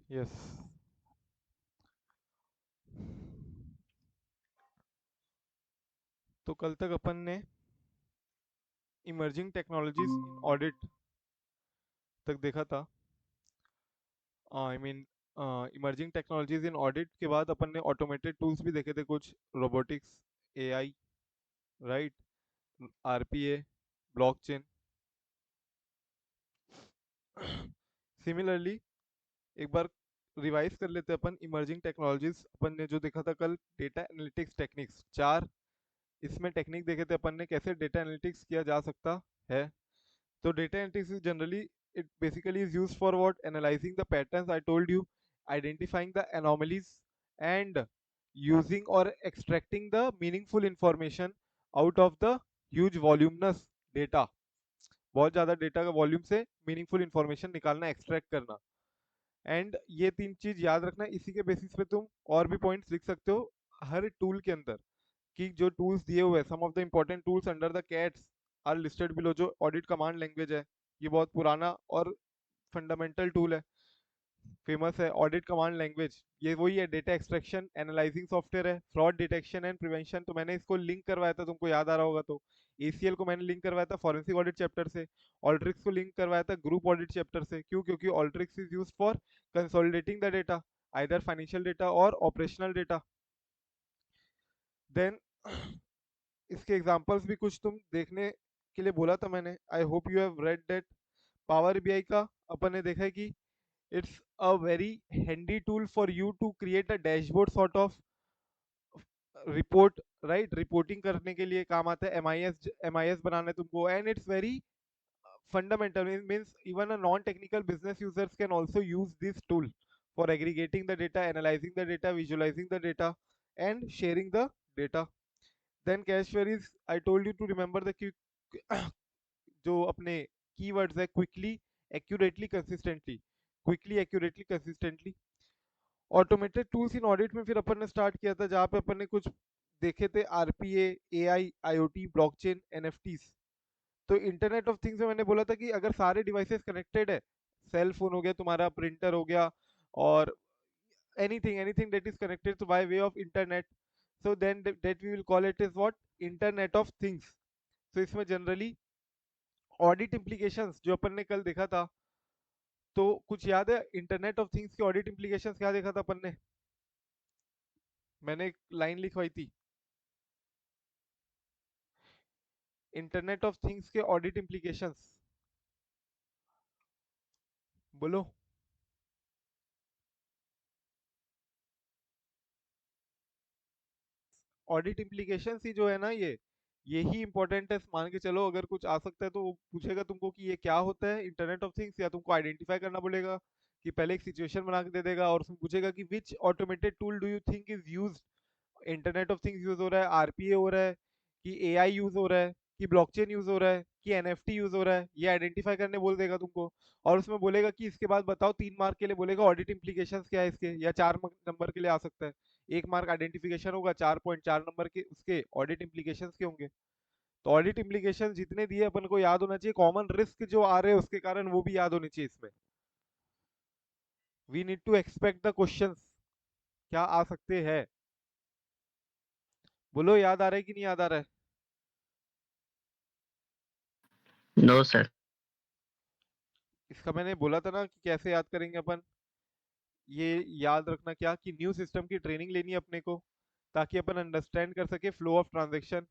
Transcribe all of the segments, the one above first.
Yes. तो कल तक अपन ने इमर्जिंग टेक्नोलॉजीज इन ऑडिट तक देखा था। I mean emerging technologies in audit के बाद अपन ने ऑटोमेटेड टूल्स भी देखे थे कुछ, robotics, AI, right, RPA, blockchain. Similarly एक बार रिवाइज कर लेते हैं अपन इमर्जिंग टेक्नोलॉजीज। अपन ने जो देखा था कल, डेटा एनालिटिक्स टेक्निक्स, चार इसमें टेक्निक देखे थे अपन ने कैसे डेटा एनालिटिक्स किया जा सकता है। So data analytics is generally, it basically is used for what? Analyzing the patterns I told you, identifying the anomalies, and using or extracting the meaningful information out of the huge voluminous data। बहुत ज्यादा data का volume से meaningful information निकालना, extract करना। And ये तीन चीज याद रखना, इसी के बेसिस पे तुम और भी पॉइंट्स लिख सकते हो हर टूल के अंदर, कि जो टूल्स दिए हुए हैं, some of the important tools under the CAATs are listed below. जो ऑडिट कमांड लैंग्वेज है, ये बहुत पुराना और फंडामेंटल टूल है, फेमस है। ऑडिट कमांड लैंग्वेज ये वही है, डेटा एक्सट्रैक्शन एनालाइजिंग सॉफ्टवेयर है। फ्रॉड डिटेक्शन एंड प्रिवेंशन, तो मैंने इसको लिंक करवाया था, तुमको याद आ रहा होगा। तो एसीएल को मैंने लिंक करवाया था फॉरेंसिक ऑडिट चैप्टर से, ऑल्ट्रिक्स को लिंक करवाया था ग्रुप ऑडिट चैप्टर से। क्यों? क्योंकि Alteryx is use for consolidating the data, either financial data और ऑपरेशनल डेटा। देन इसके एग्जांपल्स भी कुछ तुम देखने के लिए बोला था मैंने, I hope you have read that. Power BI का अपन ने देखा है कि it's a very handy tool for you to create a dashboard sort of report, right. Reporting करने के लिए काम आता है, एमआईएस बनाना है तुमको। And it's very fundamental, means even a non-technical business users can also use this tool for aggregating the data, analyzing the data, visualizing the data, and sharing the data। then cache queries, I told you to remember the जो अपने keywords है, quickly, accurately, consistently, quickly accurately consistently. Automated tools in audit में फिर अपन ने start किया था, जहाँ पे अपन ने कुछ देखे थे, RPA, AI, IOT, blockchain, NFTs. तो इंटरनेट ऑफ थिंग्स में मैंने बोला था कि अगर सारे डिवाइसेस कनेक्टेड है, सेल फोन हो गया तुम्हारा, प्रिंटर हो गया, और anything anything that is connected by way of internet, so then that we will call it is what? Internet of things. तो इसमें जनरली ऑडिट इम्प्लीकेशंस जो अपन ने कल देखा था, तो कुछ याद है इंटरनेट ऑफ थिंग्स के ऑडिट इम्प्लीकेशंस क्या देखा था अपन ने? मैंने एक लाइन लिखवाई थी, इंटरनेट ऑफ थिंग्स के ऑडिट इम्प्लीकेशंस, बोलो। ऑडिट इम्प्लीकेशंस ही जो है ना, ये ही इंपॉर्टेंट है। मान के चलो अगर कुछ आ सकता है तो वो पूछेगा तुमको कि ये क्या होता है इंटरनेट ऑफ थिंग्स, या तुमको आइडेंटिफाई करना पड़ेगा, कि पहले एक सिचुएशन बना के दे देगा और उसमें पूछेगा कि which automated tool do you think is used. Internet of things use हो रहा है, आरपीए हो रहा है, कि एआई यूज हो रहा है, कि ब्लॉकचेन यूज हो रहा है, कि एनएफटी यूज हो रहा है, ये आइडेंटिफाई करने बोल देगा तुमको। और उसमें बोलेगा कि इसके बाद बताओ, 3 मार्क के लिए बोलेगा ऑडिट इम्प्लीकेशंस क्या है इसके, या 4 नंबर के लिए आ सकता है। 1 मार्क आइडेंटिफिकेशन होगा, 4.4 नंबर के उसके ऑडिट इम्प्लीकेशंस के होंगे। तो ऑडिट इम्प्लीकेशन जितने दिए अपन को याद होना चाहिए, कॉमन रिस्क जो आ रहे हैं उसके कारण वो भी याद होनी चाहिए इसमें। We need to expect the questions, क्या आ सकते हैं। बोलो, याद आ रहा है कि नहीं याद आ रहा है? No sir. इसका मैंने बोला था ना कि कैसे याद करेंगे अपन। ये याद रखना क्या, कि न्यू सिस्टम की ट्रेनिंग लेनी है अपने को, ताकि अपन अंडरस्टैंड कर सके फ्लो ऑफ ट्रांजेक्शन,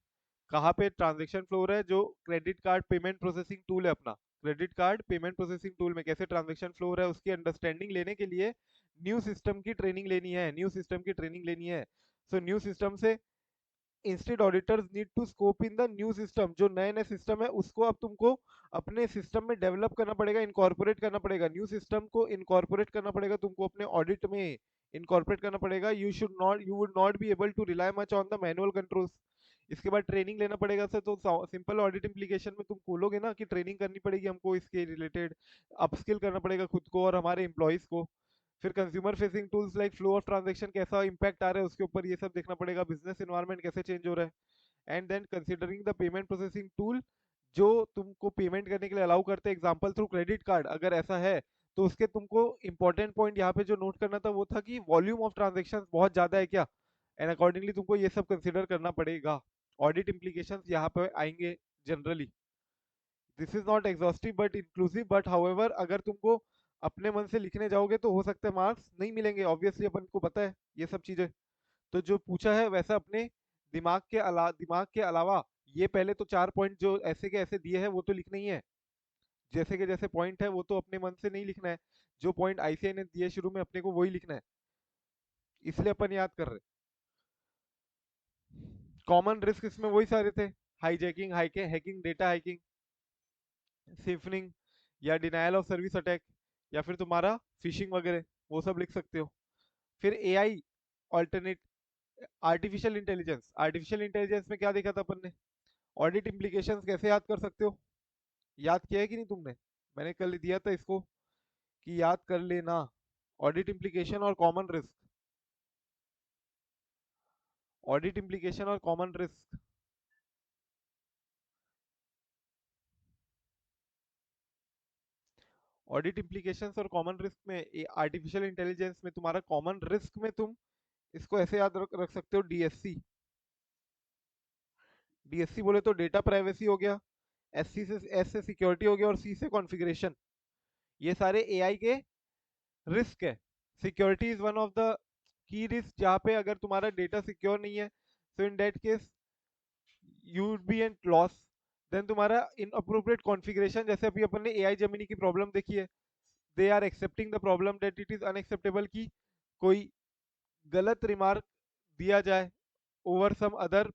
कहाँ पे ट्रांजेक्शन फ्लो हो रहा है। जो credit card payment processing tool है अपना, credit card payment processing tool में कैसे ट्रांजेक्शन फ्लो हो रहा है, उसकी अंडरस्टैंडिंग लेने के लिए न्यू सिस्टम की ट्रेनिंग लेनी है, न्यू सिस्टम की ट्रेनिंग लेनी है। सो न्यू सिस्टम से instead auditors need to scope in the new system, जो नए नए सिस्टम है उसको अब तुमको अपने सिस्टम में डेवलप करना पड़ेगा, इनकॉर्पोरेट करना पड़ेगा, न्यू सिस्टम को इनकॉर्पोरेट करना पड़ेगा तुमको अपने ऑडिट में, इनकॉर्पोरेट करना पड़ेगा। You would not be able to rely much on the manual controls. इसके बाद ट्रेनिंग लेना पड़ेगा सर। तो सिंपल ऑडिट इम्प्लीकेशन में तुम बोलोगे ना कि ट्रेनिंग करनी पड़ेगी हमको इसके रिलेटेड, अपस्किल करना पड़ेगा खुद को और हमारे एम्प्लॉयज को। फिर consumer facing tools like flow of transaction कैसा इंपैक्ट आ रहा है उसके ऊपर, ये सब देखना पड़ेगा, बिजनेस एनवायरनमेंट कैसे चेंज हो रहा है। And then considering the payment processing tool, जो तुमको पेमेंट करने के लिए अलाउ करते हैं, एग्जांपल थ्रू क्रेडिट कार्ड, अगर ऐसा है तो उसके तुमको इंपॉर्टेंट पॉइंट यहाँ पे जो नोट करना था वो था कि वॉल्यूम ऑफ ट्रांजेक्शन बहुत ज्यादा है क्या, एंड अकॉर्डिंगली तुमको ये सब कंसिडर करना पड़ेगा। ऑडिट इम्प्लीकेशंस यहाँ पे आएंगे generally. This is not exhaustive but inclusive, but however अगर तुमको अपने मन से लिखने जाओगे तो हो सकता है मार्क्स नहीं मिलेंगे, ऑब्वियसली अपन को पता है ये सब चीजें। तो जो पूछा है वैसा अपने दिमाग के अलावा ये पहले तो 4 पॉइंट जो ऐसे के ऐसे दिए हैं वो तो लिखने ही है। जैसे के जैसे पॉइंट है वो तो अपने मन से नहीं लिखना है, जो पॉइंट आईसीआई ने दिए शुरू में अपने को वही लिखना है, इसलिए अपन याद कर रहे। कॉमन रिस्क इसमें वही सारे थे, हाईजैकिंग, हैकिंग, डेटा हैकिंग, सिम्फनिंग, या डिनायल ऑफ सर्विस अटैक, या फिर तुम्हारा फिशिंग वगैरह, वो सब लिख सकते हो। फिर एआई, ऑल्टरनेट, आर्टिफिशियल इंटेलिजेंस में क्या देखा था अपन ने, ऑडिट इम्प्लीकेशंस कैसे याद कर सकते हो, याद किया है कि नहीं तुमने? मैंने कल दिया था इसको कि याद कर लेना, ऑडिट इम्प्लीकेशन और कॉमन रिस्क, ऑडिट इम्प्लीकेशन और कॉमन रिस्क। ऑडिट इम्प्लीकेशंस और कॉमन रिस्क में, आर्टिफिशियल इंटेलिजेंस में तुम्हारा कॉमन रिस्क में तुम इसको ऐसे याद रख सकते हो, डीएससी। डीएससी बोले तो डेटा प्राइवेसी हो गया, एस से सिक्योरिटी हो गया, और सी से कॉन्फ़िगरेशन। ये सारे एआई के रिस्क है। Security is one of the key risk, जहाँ पे अगर तुम्हारा डेटा सिक्योर नहीं है, so in that case you would be an loss. Then तुम्हारा इन अप्रोप्रिएट कॉन्फ़िगरेशन, जैसे अभी अपन ने एआई जेमिनी की प्रॉब्लम देखी है, they are accepting the problem that it is unacceptable कि कोई गलत रिमार्क दिया जाए over some other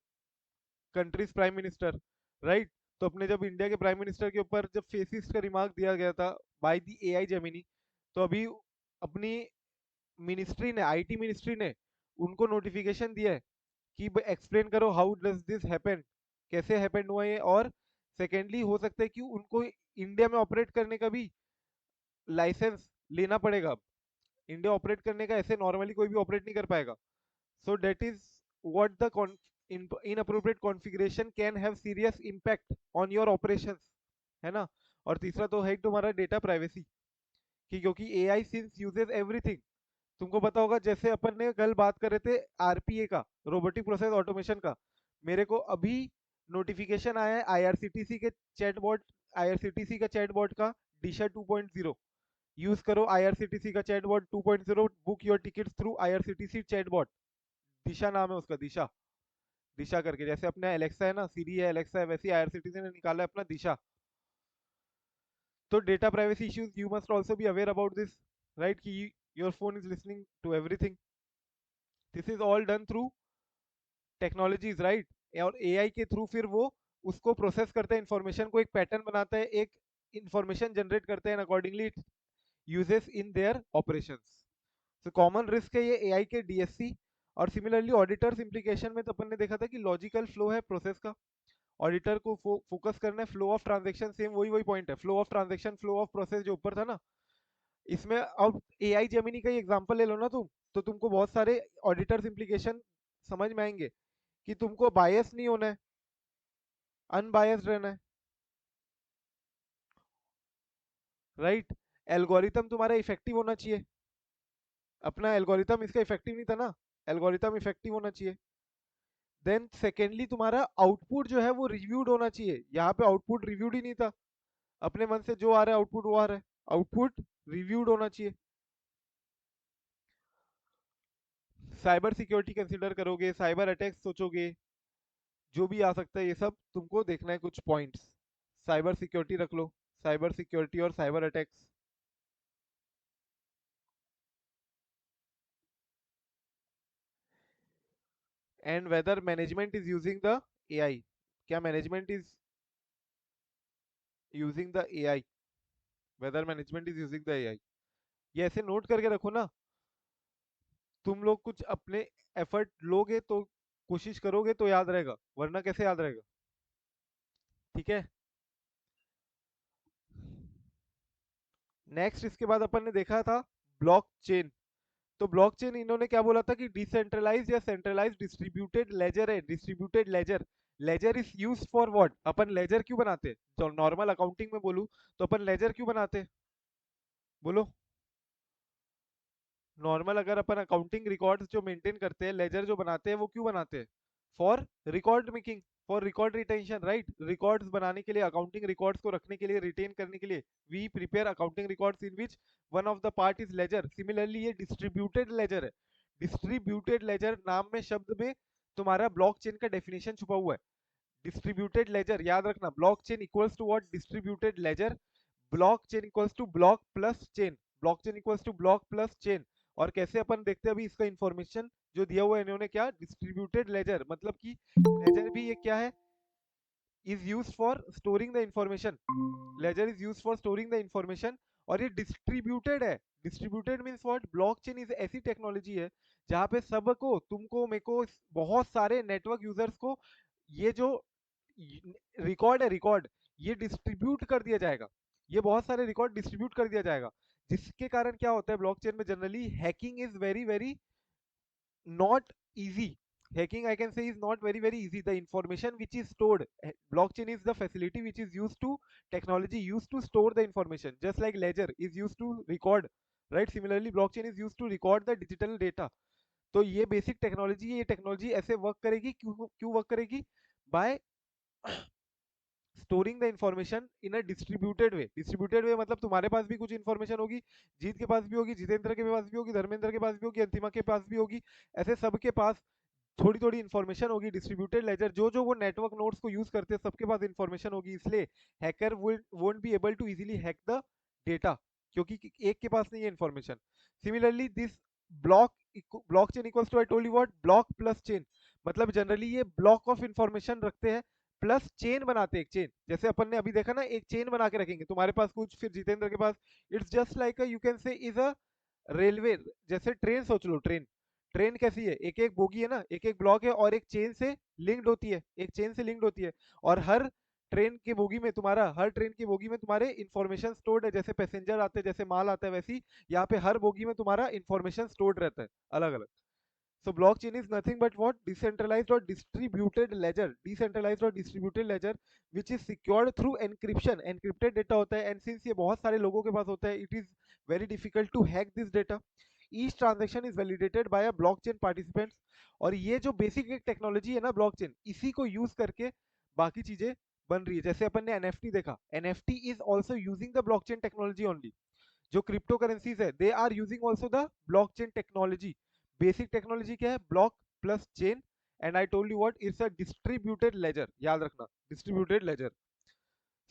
countries prime minister, right. तो अपने जब इंडिया के प्राइम मिनिस्टर के ऊपर जब फेसिस्ट का रिमार्क दिया गया था बाय दी एआई जेमिनी, तो अभी अपनी मिनिस्ट्री ने, आईटी मिनिस्ट्री ने उनको नोटिफिकेशन दिया है कि एक्सप्लेन करो हाउ डज दिस हैपन, कैसे हैपन हुआ ये, और सेकेंडली हो सकता है कि उनको इंडिया में ऑपरेट करने का भी लाइसेंस लेना पड़ेगा अब। इंडिया ऑपरेट करने का ऐसे नॉर्मली कोई भी ऑपरेट नहीं कर पाएगा। सो that is what the inappropriate configuration can have serious impact on your operations, है ना। और तीसरा तो है तुम्हारा डेटा प्राइवेसी, कि क्योंकि एआई सिंस यूजेस एवरीथिंग, तुमको पता होगा जैसे अपन ने कल बात कर रहे थे आरपीए का, रोबोटिक प्रोसेस ऑटोमेशन का, मेरे को अभी नोटिफिकेशन आया है आईआरसीटीसी के चैटबॉट, आईआरसीटीसी का चैटबॉट का, दिशा 2.0 यूज करो, आईआरसीटीसी का chatbot 2.0, book your tickets through IRCTC chatbot. Disha नाम है उसका, दिशा, दिशा करके, जैसे अपना एलेक्सा है ना, सीरी है, एलेक्सा है, वैसे ही आईआरसीटीसी ने निकाला है अपना दिशा। तो data privacy issues, you must also be aware about this, right, कि your phone is listening to everything. This is all done through technologies, right. और एआई के थ्रू फिर वो उसको प्रोसेस करता है, इंफॉर्मेशन को एक पैटर्न बनाता है, एक इंफॉर्मेशन जनरेट करते हैं, accordingly it uses in their operations. तो कॉमन रिस्क है ये एआई के, डीएससी। और सिमिलरली ऑडिटर्स इम्प्लीकेशन में तो अपन ने देखा था कि लॉजिकल फ्लो है प्रोसेस का, ऑडिटर को फोकस करना है, फ्लो ऑफ ट्रांजेक्शन, सेम वही वही पॉइंट है, flow of transaction, flow of process जो ऊपर था ना। इसमें अब एआई जेमिनी का ही एग्जांपल ले लो ना तुम, तो तुमको बहुत सारे ऑडिटर्स इम्प्लीकेशन समझ में आएंगे, कि तुमको बायस नहीं होना है, अनबायस्ड रहना है, राइट। एल्गोरिथम तुम्हारा इफेक्टिव होना चाहिए, अपना एल्गोरिथम इसका इफेक्टिव नहीं था ना, एल्गोरिथम इफेक्टिव होना चाहिए। देन सेकेंडली तुम्हारा आउटपुट जो है वो रिव्यूड होना चाहिए, यहाँ पे आउटपुट रिव्यूड ही नहीं था, अपने मन से जो आ रहा है आउटपुट वो आ रहा है, आउटपुट रिव्यूड होना चाहिए। साइबर सिक्योरिटी कंसिडर करोगे, साइबर अटैक सोचोगे, जो भी आ सकता है ये सब तुमको देखना है, कुछ पॉइंट्स। साइबर सिक्योरिटी रख लो, साइबर सिक्योरिटी और cyber attacks, and weather management is using the AI, क्या management is using the AI, weather management is using the AI. ये ऐसे नोट करके रखो ना, तुम लोग कुछ अपने एफर्ट लोगे तो, कोशिश करोगे तो याद रहेगा, वरना कैसे याद रहेगा, ठीक है। नेक्स्ट इसके बाद अपन ने देखा था ब्लॉकचेन। तो ब्लॉकचेन इन्होंने क्या बोला था कि डिसेंट्रलाइज या सेंट्रलाइज डिस्ट्रीब्यूटेड लेजर है, distributed ledger. Ledger is use for what, अपन लेजर क्यों बनाते हैं, जो नॉर्मल अकाउंटिंग में बोलूं तो अपन लेजर क्यों बनाते हैं, बोलो। नॉर्मल अगर अपन अकाउंटिंग रिकॉर्ड्स जो मेंटेन करते हैं, लेजर जो बनाते हैं, वो क्यों बनाते हैं? For record making, for record retention, right? Records बनाने के लिए, अकाउंटिंग रिकॉर्ड्स को रखने के लिए, रिटेन करने के लिए we prepare accounting records in which one of the part is ledger. Similarly ये डिस्ट्रीब्यूटेड लेजर है। डिस्ट्रीब्यूटेड लेजर नाम में, शब्द में तुम्हारा ब्लॉकचेन का डेफिनेशन छुपा हुआ है। डिस्ट्रीब्यूटेड लेजर याद रखना, blockchain equals to what? Distributed ledger. Blockchain equals to block plus chain, blockchain equals to block plus chain. और कैसे अपन देखते हैं अभी इसका इंफॉर्मेशन जो दिया हुआ है इन्होंने, क्या डिस्ट्रीब्यूटेड लेजर मतलब कि लेजर भी ये क्या है? Is use for storing the information. Ledger is use for storing the information. और ये डिस्ट्रीब्यूटेड है। Distributed means what? Blockchain is ऐसी टेक्नोलॉजी है जहां पे सबको, तुमको, मेरे को, बहुत सारे नेटवर्क यूजर्स को ये जो रिकॉर्ड है, रिकॉर्ड, ये डिस्ट्रीब्यूट कर दिया जाएगा। ये बहुत सारे रिकॉर्ड डिस्ट्रीब्यूट कर दिया जाएगा, जिसके कारण क्या होता है ब्लॉकचेन में generally hacking is very very not easy. Hacking, I can say, is not very very easy. The information which is stored, blockchain is the facility which is used to, technology used to store the information, just like ledger is used to record, right? Similarly blockchain is used to record the digital data. तो ये basic technology है, ये technology ऐसे work करेगी, क्यों क्यों work करेगी? By storing the information in a distributed way. Distributed way मतलब तुम्हारे पास भी कुछ इंफॉर्मेशन होगी, जीत के पास भी होगी, जितेंद्र के पास भी होगी, धर्मेंद्र के पास भी होगी, अंतिमा के पास भी होगी, ऐसे सबके पास थोड़ी थोड़ी इन्फॉर्मेशन होगी। डिस्ट्रीब्यूटेड लेजर जो जो वो नेटवर्क नोड्स को यूज करते हैं सबके पास इन्फॉर्मेशन होगी, इसलिए hacker won't be able to easily hack the data, क्योंकि एक के पास नहीं है information. Similarly this block blockchain equals to, I told you what? Block plus chain. मतलब जनरली ये ब्लॉक ऑफ इन्फॉर्मेशन रखते हैं प्लस चेन बनाते हैं, एक चेन। जैसे अपन ने अभी देखा ना, एक चेन बना के रखेंगे, तुम्हारे पास कुछ, फिर जितेंद्र के पास। It's just like you can say is a railway. जैसे ट्रेन सोच लो, ट्रेन, ट्रेन कैसी है? एक एक बोगी है ना, एक एक ब्लॉक है, और एक चेन से लिंक्ड होती है, एक चेन से लिंक्ड होती है। और हर ट्रेन की बोगी में तुम्हारा, हर ट्रेन की बोगी में तुम्हारे इंफॉर्मेशन स्टोर्ड है। जैसे पैसेंजर आते हैं, जैसे माल आता है, वैसी यहाँ पे हर बोगी में तुम्हारा इंफॉर्मेशन स्टोर्ड रहता है, अलग अलग। So blockchain is nothing but what? Decentralized or distributed ledger. Decentralized or distributed ledger which is secured through encryption. Encrypted data होता है, and since ये बहुत सारे लोगों के पास होता है, it is very difficult to hack this data. Each transaction is validated by a blockchain participants. और ये जो बेसिक एक टेक्नोलॉजी है ना ब्लॉकचेन, इसी को यूज करके बाकी चीजें बन रही है। जैसे अपन ने एनएफटी देखा, NFT is also using the blockchain technology only. जो क्रिप्टो करेंसीज है, they are using also the blockchain technology. Basic technology क्या है? Block plus chain. And I told you what? It's a distributed ledger, याद रखना, distributed ledger.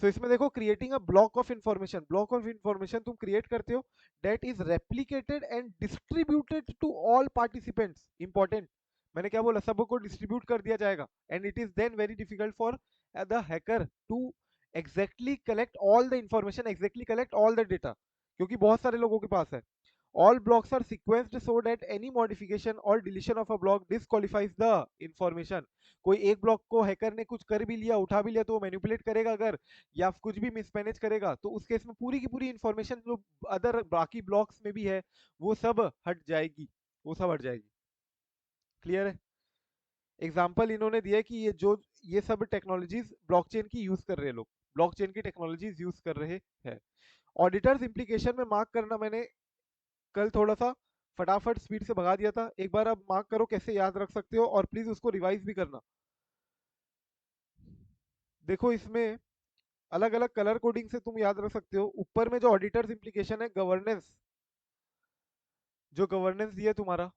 So इसमें देखो, creating a block of information, block of information तुम create करते हो, that is replicated and distributed to all participants. Important, मैंने क्या बोला? सबको डिस्ट्रीब्यूट कर दिया जाएगा। And it is then very difficult for the hacker to exactly collect all the information, exactly collect all the data, क्योंकि बहुत सारे लोगों के पास है। All blocks are sequenced so that any modification or deletion of a block disqualifies the information. कोई एक block को hacker ने कुछ कर भी लिया, उठा भी लिया, तो वो मैनिपुलेट करेगा अगर, या कुछ भी मिसमैनेज करेगा, तो उस केस में पूरी की पूरी इंफॉर्मेशन जो अदर बाकी ब्लॉक्स में भी है, वो सब हट जाएगी, वो सब हट जाएगी। क्लियर है? एग्जाम्पल इन्होंने दिया है कि ये जो, ये सब टेक्नोलॉजीज ब्लॉकचेन की यूज कर रहे हैं लोग, ब्लॉकचेन की टेक्नोलॉजीज यूज कर रहे हैं। ऑडिटर्स इम्प्लीकेशन में मार्क करना, मैंने कल थोड़ा सा फटाफट स्पीड से भगा दिया था, एक बार आप मार्क करो कैसे याद रख सकते हो, और प्लीज उसको रिवाइज भी करना। देखो इसमें अलग अलग कलर कोडिंग से तुम याद रख सकते हो। ऊपर में जो ऑडिटर्स इम्प्लीकेशन है, गवर्नेंस, जो गवर्नेंस दिया तुम्हारा,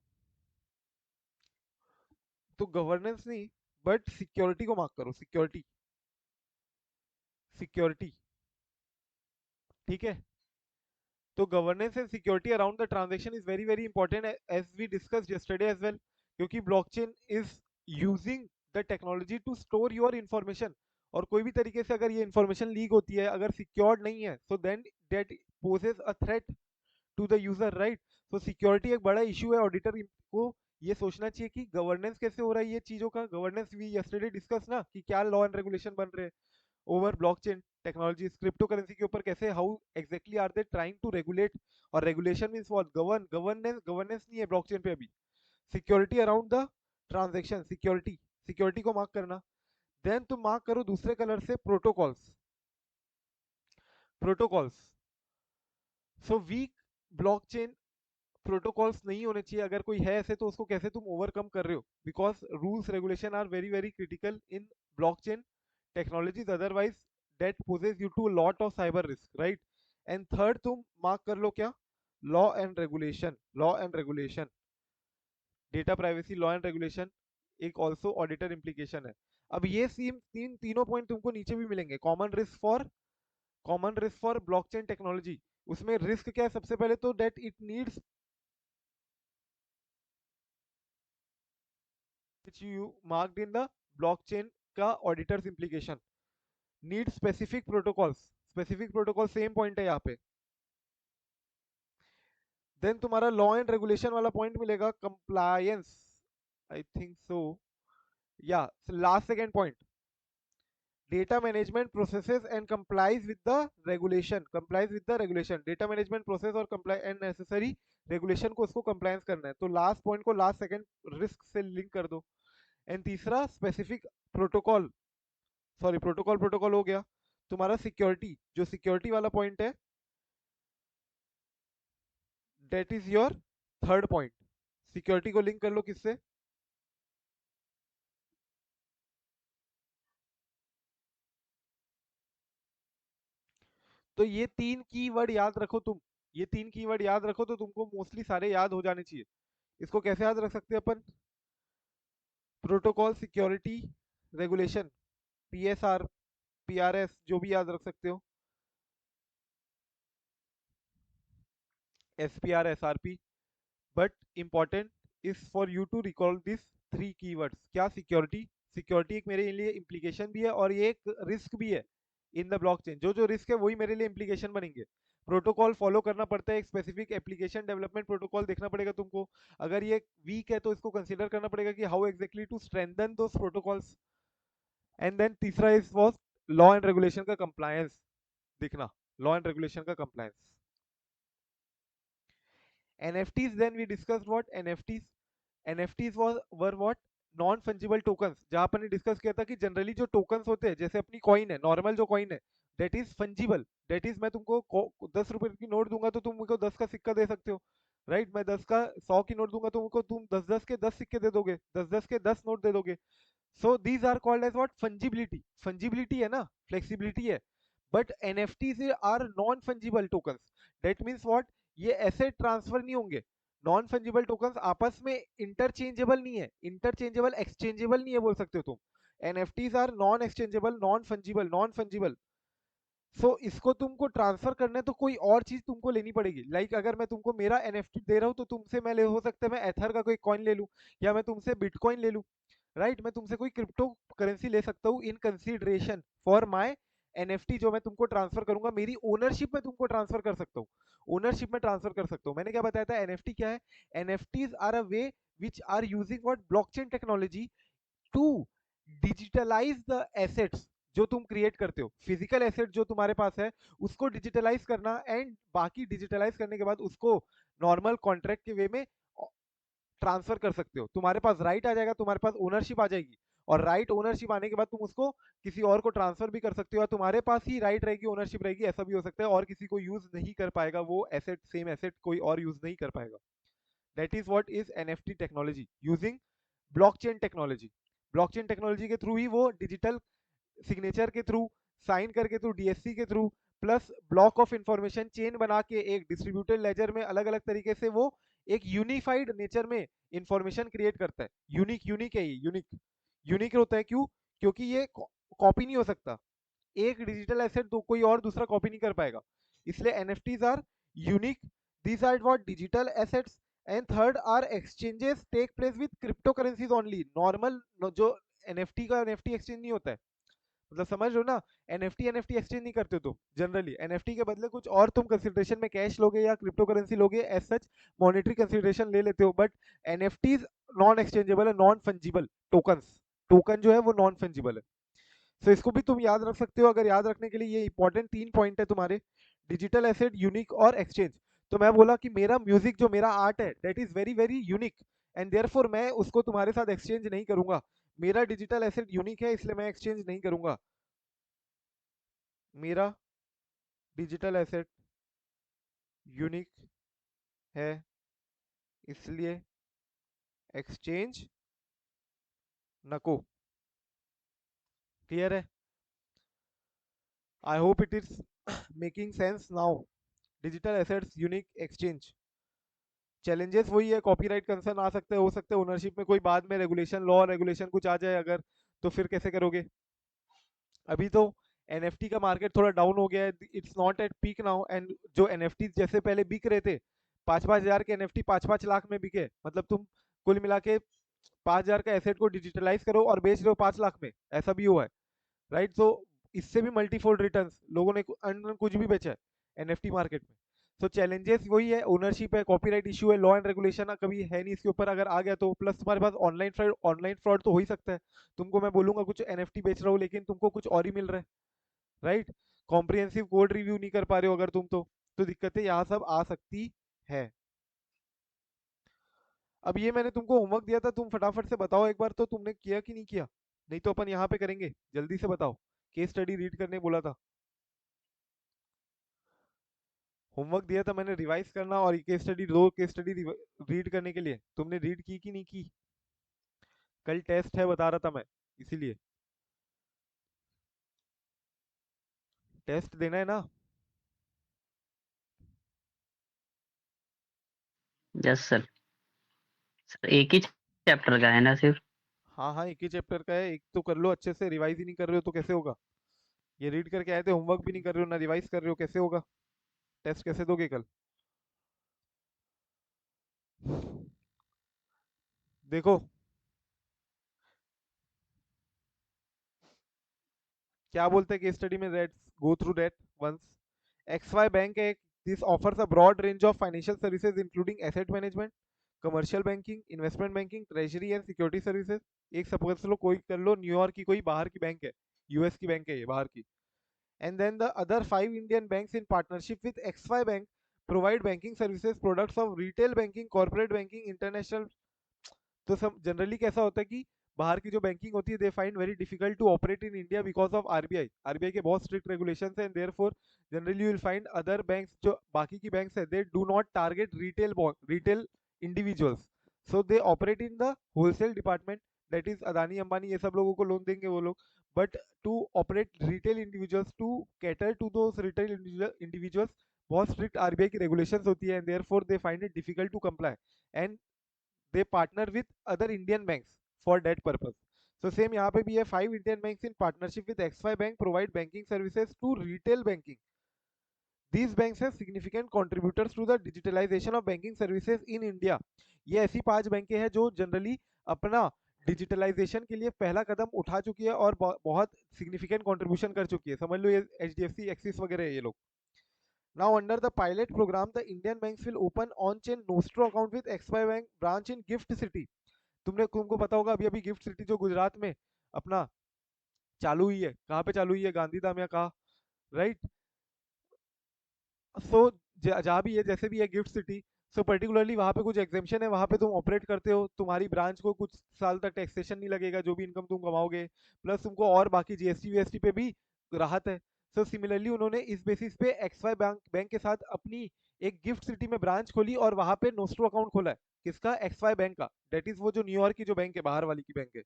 तो गवर्नेंस नहीं, बट सिक्योरिटी को मार्क करो, सिक्योरिटी, सिक्योरिटी, ठीक है? तो governance and security around the transaction is very very important, as we discuss yesterday as well, क्योंकि blockchain is using the technology to store your information. और कोई भी तरीके से अगर ये इंफॉर्मेशन लीक होती है, अगर सिक्योर्ड नहीं है, so then that poses a threat to the user, right? तो सिक्योरिटी एक बड़ा इशू है। ऑडिटर को ये सोचना चाहिए कि गवर्नेंस कैसे हो रहा है ये चीजों का। गवर्नेंस वी यस्टरडे डिस्कस ना, कि क्या लॉ एंड रेगुलेशन बन रहे हैं over blockchain technology, crypto currency के ऊपर कैसे, how exactly are they trying to regulate. और regulation means what? Govern, governance, governance नहीं है ब्लॉकचेन पे अभी। Security around the transaction, security, security को मार्क करना। देन तुम मार्क करो दूसरे कलर से protocols, protocols. So weak blockchain protocols नहीं होने चाहिए, अगर कोई है ऐसे तो उसको कैसे तुम ओवरकम कर रहे हो, because rules regulation are very very critical in blockchain technologies, otherwise that poses you to lot of cyber risk, right. And third तुम मार्क कर लो क्या, law and regulation, law and regulation, data privacy law and regulation एक also auditor implication है। अब ये तीनों point तुमको नीचे भी मिलेंगे। Common risk for blockchain technology, उसमें रिस्क क्या है सबसे पहले तो, that it needs which you marked in the blockchain का auditors implication, need specific protocol same point है यहाँ पे। देन तुम्हारा लॉ एंड रेगुलेशन वाला पॉइंट मिलेगा, कंप्लायंस, आई थिंक सो, या last second point, data management processes and complies with the regulation, data management process और comply and necessary regulation को उसको कंप्लायंस करना है, तो लास्ट पॉइंट को लास्ट सेकेंड रिस्क से लिंक कर दो। एंड तीसरा specific protocol, sorry protocol protocol हो गया। तुम्हारा सिक्योरिटी, जो सिक्योरिटी वाला पॉइंट है, that is your third point. Security को लिंक कर लो किससे, तो ये तीन कीवर्ड याद रखो तुम, ये तीन कीवर्ड याद रखो तो तुमको मोस्टली सारे याद हो जाने चाहिए। इसको कैसे याद रख सकते हैं अपन, protocol, security, regulation, PSR, PRS, जो भी याद रख सकते हो, SPR, SRP, but important is for you to recall this three keywords. क्या, सिक्योरिटी, सिक्योरिटी एक मेरे लिए इम्प्लीकेशन भी है और ये एक रिस्क भी है इन द ब्लॉकचेन, जो जो रिस्क है वही मेरे लिए इम्प्लीकेशन बनेंगे। प्रोटोकॉल फॉलो करना पड़ता है, एक स्पेसिफिक एप्लीकेशन डेवलपमेंट प्रोटोकॉल देखना पड़ेगा तुमको, अगर ये वीक है तो इसको कंसीडर करना पड़ेगा कि how exactly to strengthen those protocols. And then तीसरा is was law and regulation का कंप्लायंस दिखना, लॉ एंड रेगुलेशन का compliance. NFTs, then we discussed what NFTs, NFTs was were what, non fungible tokens, जहां अपन ने discuss किया था कि generally जो टोकन्स होते हैं, जैसे अपनी कॉइन है, नॉर्मल जो कॉइन है, that is fungible, that is मैं तुमको 10 रुपए की नोट दूंगा तो तुम मुझको 10 का सिक्का दे सकते हो, राइट। मैं 100 की नोट दूंगा तो तुमको तुम 10 10 के 10 सिक्के दे दोगे, 10 10 के 10 नोट दे दोगे। So these are called as what, fungibility, fungibility है ना, फ्लेक्सिबिलिटी है। But NFTs are non fungible tokens, that means what, ये एसेट ट्रांसफर नहीं होंगे। नॉन फंजिबल टोकन्स आपस में इंटरचेंजेबल नहीं है, इंटरचेंजेबल एक्सचेंजेबल नहीं है बोल सकते हो तुम। NFTs are non exchangeable, non fungible, non fungible. सो इसको तुमको ट्रांसफर करना है तो कोई और चीज तुमको लेनी पड़ेगी, लाइक अगर मैं तुमको मेरा एनएफटी दे रहा हूँ तो तुमसे मैं ले, हो सकता है मैं एथर का कोई कॉइन ले लूँ, या मैं तुमसे बिटकॉइन ले लूँ, राइट। मैं तुमसे कोई क्रिप्टो करेंसी ले सकता हूँ in consideration for my NFT, जो मैं तुमको ट्रांसफर करूंगा, मेरी ओनरशिप में तुमको ट्रांसफर कर सकता हूँ, ओनरशिप में ट्रांसफर कर सकता हूँ। मैंने क्या बताया था, एनएफटी क्या है, NFTs are a way which are using what, blockchain technology to digitalize the assets जो तुम क्रिएट करते हो, फिजिकल एसेट जो तुम्हारे पास है उसको डिजिटलाइज करना, एंड बाकी डिजिटलाइज करने के बाद उसको नॉर्मल कॉन्ट्रैक्ट के वे में ट्रांसफर कर सकते हो, तुम्हारे पास राइट आ जाएगा, तुम्हारे पास ओनरशिप आ जाएगी, और राइट ओनरशिप आने के बाद तुम उसको किसी और को ट्रांसफर भी कर सकते हो, तुम्हारे पास ही राइट रहेगी, ओनरशिप रहेगी, ऐसा भी हो सकता है, और किसी को यूज नहीं कर पाएगा वो एसेट, सेम एसेट कोई और यूज नहीं कर पाएगा। That is what is NFT technology using blockchain technology. Blockchain technology के थ्रू ही वो डिजिटल सिग्नेचर के थ्रू, साइन करके थ्रू, डीएससी के through, plus block of information chain बना के एक डिस्ट्रीब्यूटेड लेजर में अलग अलग तरीके से वो एक यूनिफाइड नेचर में इंफॉर्मेशन क्रिएट करता है। यूनिक, यूनिक है ये, यूनिक, यूनिक होता है क्यों, क्योंकि ये कॉपी नहीं हो सकता, एक डिजिटल एसेट दो कोई और दूसरा कॉपी नहीं कर पाएगा, इसलिए NFTs are unique, these are what, digital assets. And third are exchanges take place with crypto currencies only, normal जो एनएफटी का एनएफटी एक्सचेंज नहीं होता है, मतलब समझ लो ना, एनएफटी एनएफटी एक्सचेंज नहीं करते हो तुम जनरली, एनएफटी के बदले कुछ और तुम कंसिडरेशन में कैश लोगे या क्रिप्टो करेंसी लोगे, एज सच मॉनेटरी कंसिडरेशन ले लेते हो, बट एनएफटीज नॉन एक्सचेंजेबल है, नॉन फंजिबल टोकन्स, टोकन जो है वो नॉन फंजिबल है। सो इसको भी तुम याद रख सकते हो, अगर याद रखने के लिए ये इंपॉर्टेंट 3 पॉइंट है तुम्हारे, डिजिटल एसेट, यूनिक और एक्सचेंज। तो मैं बोला कि मेरा म्यूजिक जो मेरा आर्ट है that is very very unique, and therefore मैं उसको तुम्हारे साथ एक्सचेंज नहीं करूंगा, मेरा डिजिटल एसेट यूनिक है इसलिए मैं एक्सचेंज नहीं करूंगा, मेरा डिजिटल एसेट यूनिक है, इसलिए एक्सचेंज नको। क्लियर है? I hope it is making sense now. Digital assets unique exchange. Challenges वही है, कॉपीराइट कंसर्न आ सकते हैं, हो सकते हैं ओनरशिप में कोई बाद में रेगुलेशन, लॉ रेगुलेशन कुछ आ जाए अगर, तो फिर कैसे करोगे? अभी तो एनएफटी का मार्केट थोड़ा डाउन हो गया है, it's not at peak now. And जो एनएफटी जैसे पहले बिक रहे थे, 5,000 के एनएफटी 5,5 लाख में बिके, मतलब तुम कुल मिला के 5,000 का एसेट को डिजिटलाइज करो और बेच रहे हो 5 लाख में, ऐसा भी हुआ है। राइट? तो इससे भी मल्टीफोल्ड रिटर्न लोगों ने कुछ भी बेचा है एनएफटी मार्केट में। तो चैलेंजेस वही है, ओनरशिप है, कॉपीराइट इशू है, लॉ एंड रेगुलेशन कभी है नहीं इसके ऊपर, अगर आ गया तो प्लस तुम्हारे पास ऑनलाइन फ्रॉड तो हो ही सकता है। तुमको मैं बोलूंगा कुछ एनएफटी बेच रहा हूँ लेकिन तुमको कुछ और ही मिल रहा है। राइट? कॉम्प्रिहेंसिव कोड रिव्यू नहीं कर पा रहे हो अगर तुम तो दिक्कतें यहाँ सब आ सकती है। अब ये मैंने तुमको होमवर्क दिया था, तुम फटाफट से बताओ एक बार, तो तुमने किया कि नहीं किया? नहीं तो अपन यहाँ पे करेंगे, जल्दी से बताओ। केस स्टडी रीड करने बोला था, होमवर्क दिया था मैंने रिवाइज करना, और केस स्टडी, दो केस स्टडी रीड करने के लिए, तुमने रीड की कि नहीं की? कल टेस्ट है बता रहा था मैं, इसीलिए। टेस्ट देना है ना? Yes sir. सर एक ही चैप्टर का है ना सिर्फ? हाँ हाँ, एक ही चैप्टर का है, एक तो कर लो अच्छे से, रिवाइज ही नहीं कर रहे हो तो कैसे होगा? ये रीड करके आए थे, होमवर्क भी नहीं कर रहे हो ना रिवाइज कर रहे हो, कैसे होगा? टेस्ट कैसे दोगे कल? देखो क्या बोलते हैं केस स्टडी में, let's go through that once. X Y bank है, this offers a broad range of financial services including asset management, commercial banking, investment banking, treasury and security services. एक सपोज लो, कोई कर लो न्यूयॉर्क की कोई बाहर की बैंक है, यूएस की बैंक है ये बाहर की। And then the other 5 Indian banks in partnership with X Y bank provide banking services products of retail banking, corporate banking, international. तो सब जनरली कैसा होता है कि बाहर की जो बैंकिंग होती है, they find very difficult to operate in India because of RBI. RBI के बहुत स्ट्रिक्ट रेगुलेशंस हैं, and therefore generally you will find other banks, जो बाकी की बैंक्स है, they do not target retail individuals. So they operate in the wholesale department, that is Adani Ambani, ये सब लोगों को लोन देंगे वो लोग। But to operate retail individuals, to cater to those retail individuals, बहुत स्ट्रिक्ट आरबीआई की रेगुलेशंस होती है, and therefore they find it difficult to comply, and they partner with other Indian banks for that purpose. So same यहाँ पे भी है, 5 Indian banks in partnership with XY Bank provide banking services to retail banking. These banks have significant contributors to the digitalization of banking services in India. ये ऐसी 5 बैंकें हैं जो generally अपना डिजिटलाइजेशन के लिए पहला कदम उठा चुकी है और बहुत सिग्निफिकेंट कंट्रीब्यूशन कर चुकी है। समझ लो ये H D F C, Axis वगैरह है ये लोग। Now, under the pilot program, the Indian banks will open on-chain Nostro account with XY Bank branch in Gift City. तुमको पता होगा अभी अभी गिफ्ट सिटी जो गुजरात में अपना चालू हुई है, कहाँ पे चालू हुई है, गांधीधाम या कहाँ? राइट? सो जहाँ भी है, जैसे भी है गिफ्ट सिटी, सो पर्टिकुलरली वहाँ पे कुछ एग्जेम्पशन है, वहाँ पे तुम ऑपरेट करते हो, तुम्हारी ब्रांच को कुछ साल तक टैक्सेशन नहीं लगेगा जो भी इनकम तुम कमाओगे, प्लस तुमको और बाकी जीएसटी वीएसटी पे भी राहत है। सो सिमिलरली उन्होंने इस बेसिस पे एक्स वाई बैंक बैंक के साथ अपनी एक गिफ्ट सिटी में ब्रांच खोली और वहाँ पे नोस्ट्रो अकाउंट खोला है। किसका? एक्स वाई बैंक का, डेट इज वो जो न्यूयॉर्क की जो बैंक है, बाहर वाली की बैंक है।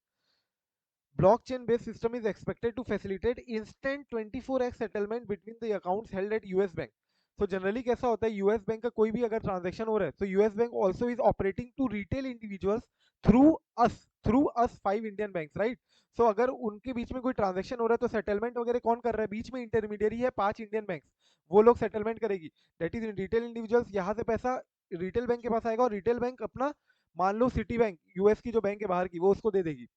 Blockchain based system is expected to facilitate instant 24x settlement between the accounts held at US Bank. So generally कैसा होता है, यूएस बैंक का कोई भी अगर ट्रांजेक्शन हो रहा है तो US bank also is operating to retail individuals through us, through us 5 Indian banks, right? So अगर उनके बीच में कोई ट्रांजेक्शन हो रहा है तो सेटलमेंट वगैरह कौन कर रहा है? बीच में इंटरमीडियरी है 5 इंडियन बैंक्स, वो लोग सेटलमेंट करेगी। दैट इज रिटेल इंडिविजुअल्स, यहाँ से पैसा रिटेल बैंक के पास आएगा और रिटेल बैंक अपना, मान लो सिटी बैंक यूएस की जो बैंक है बाहर की, वो उसको दे देगी,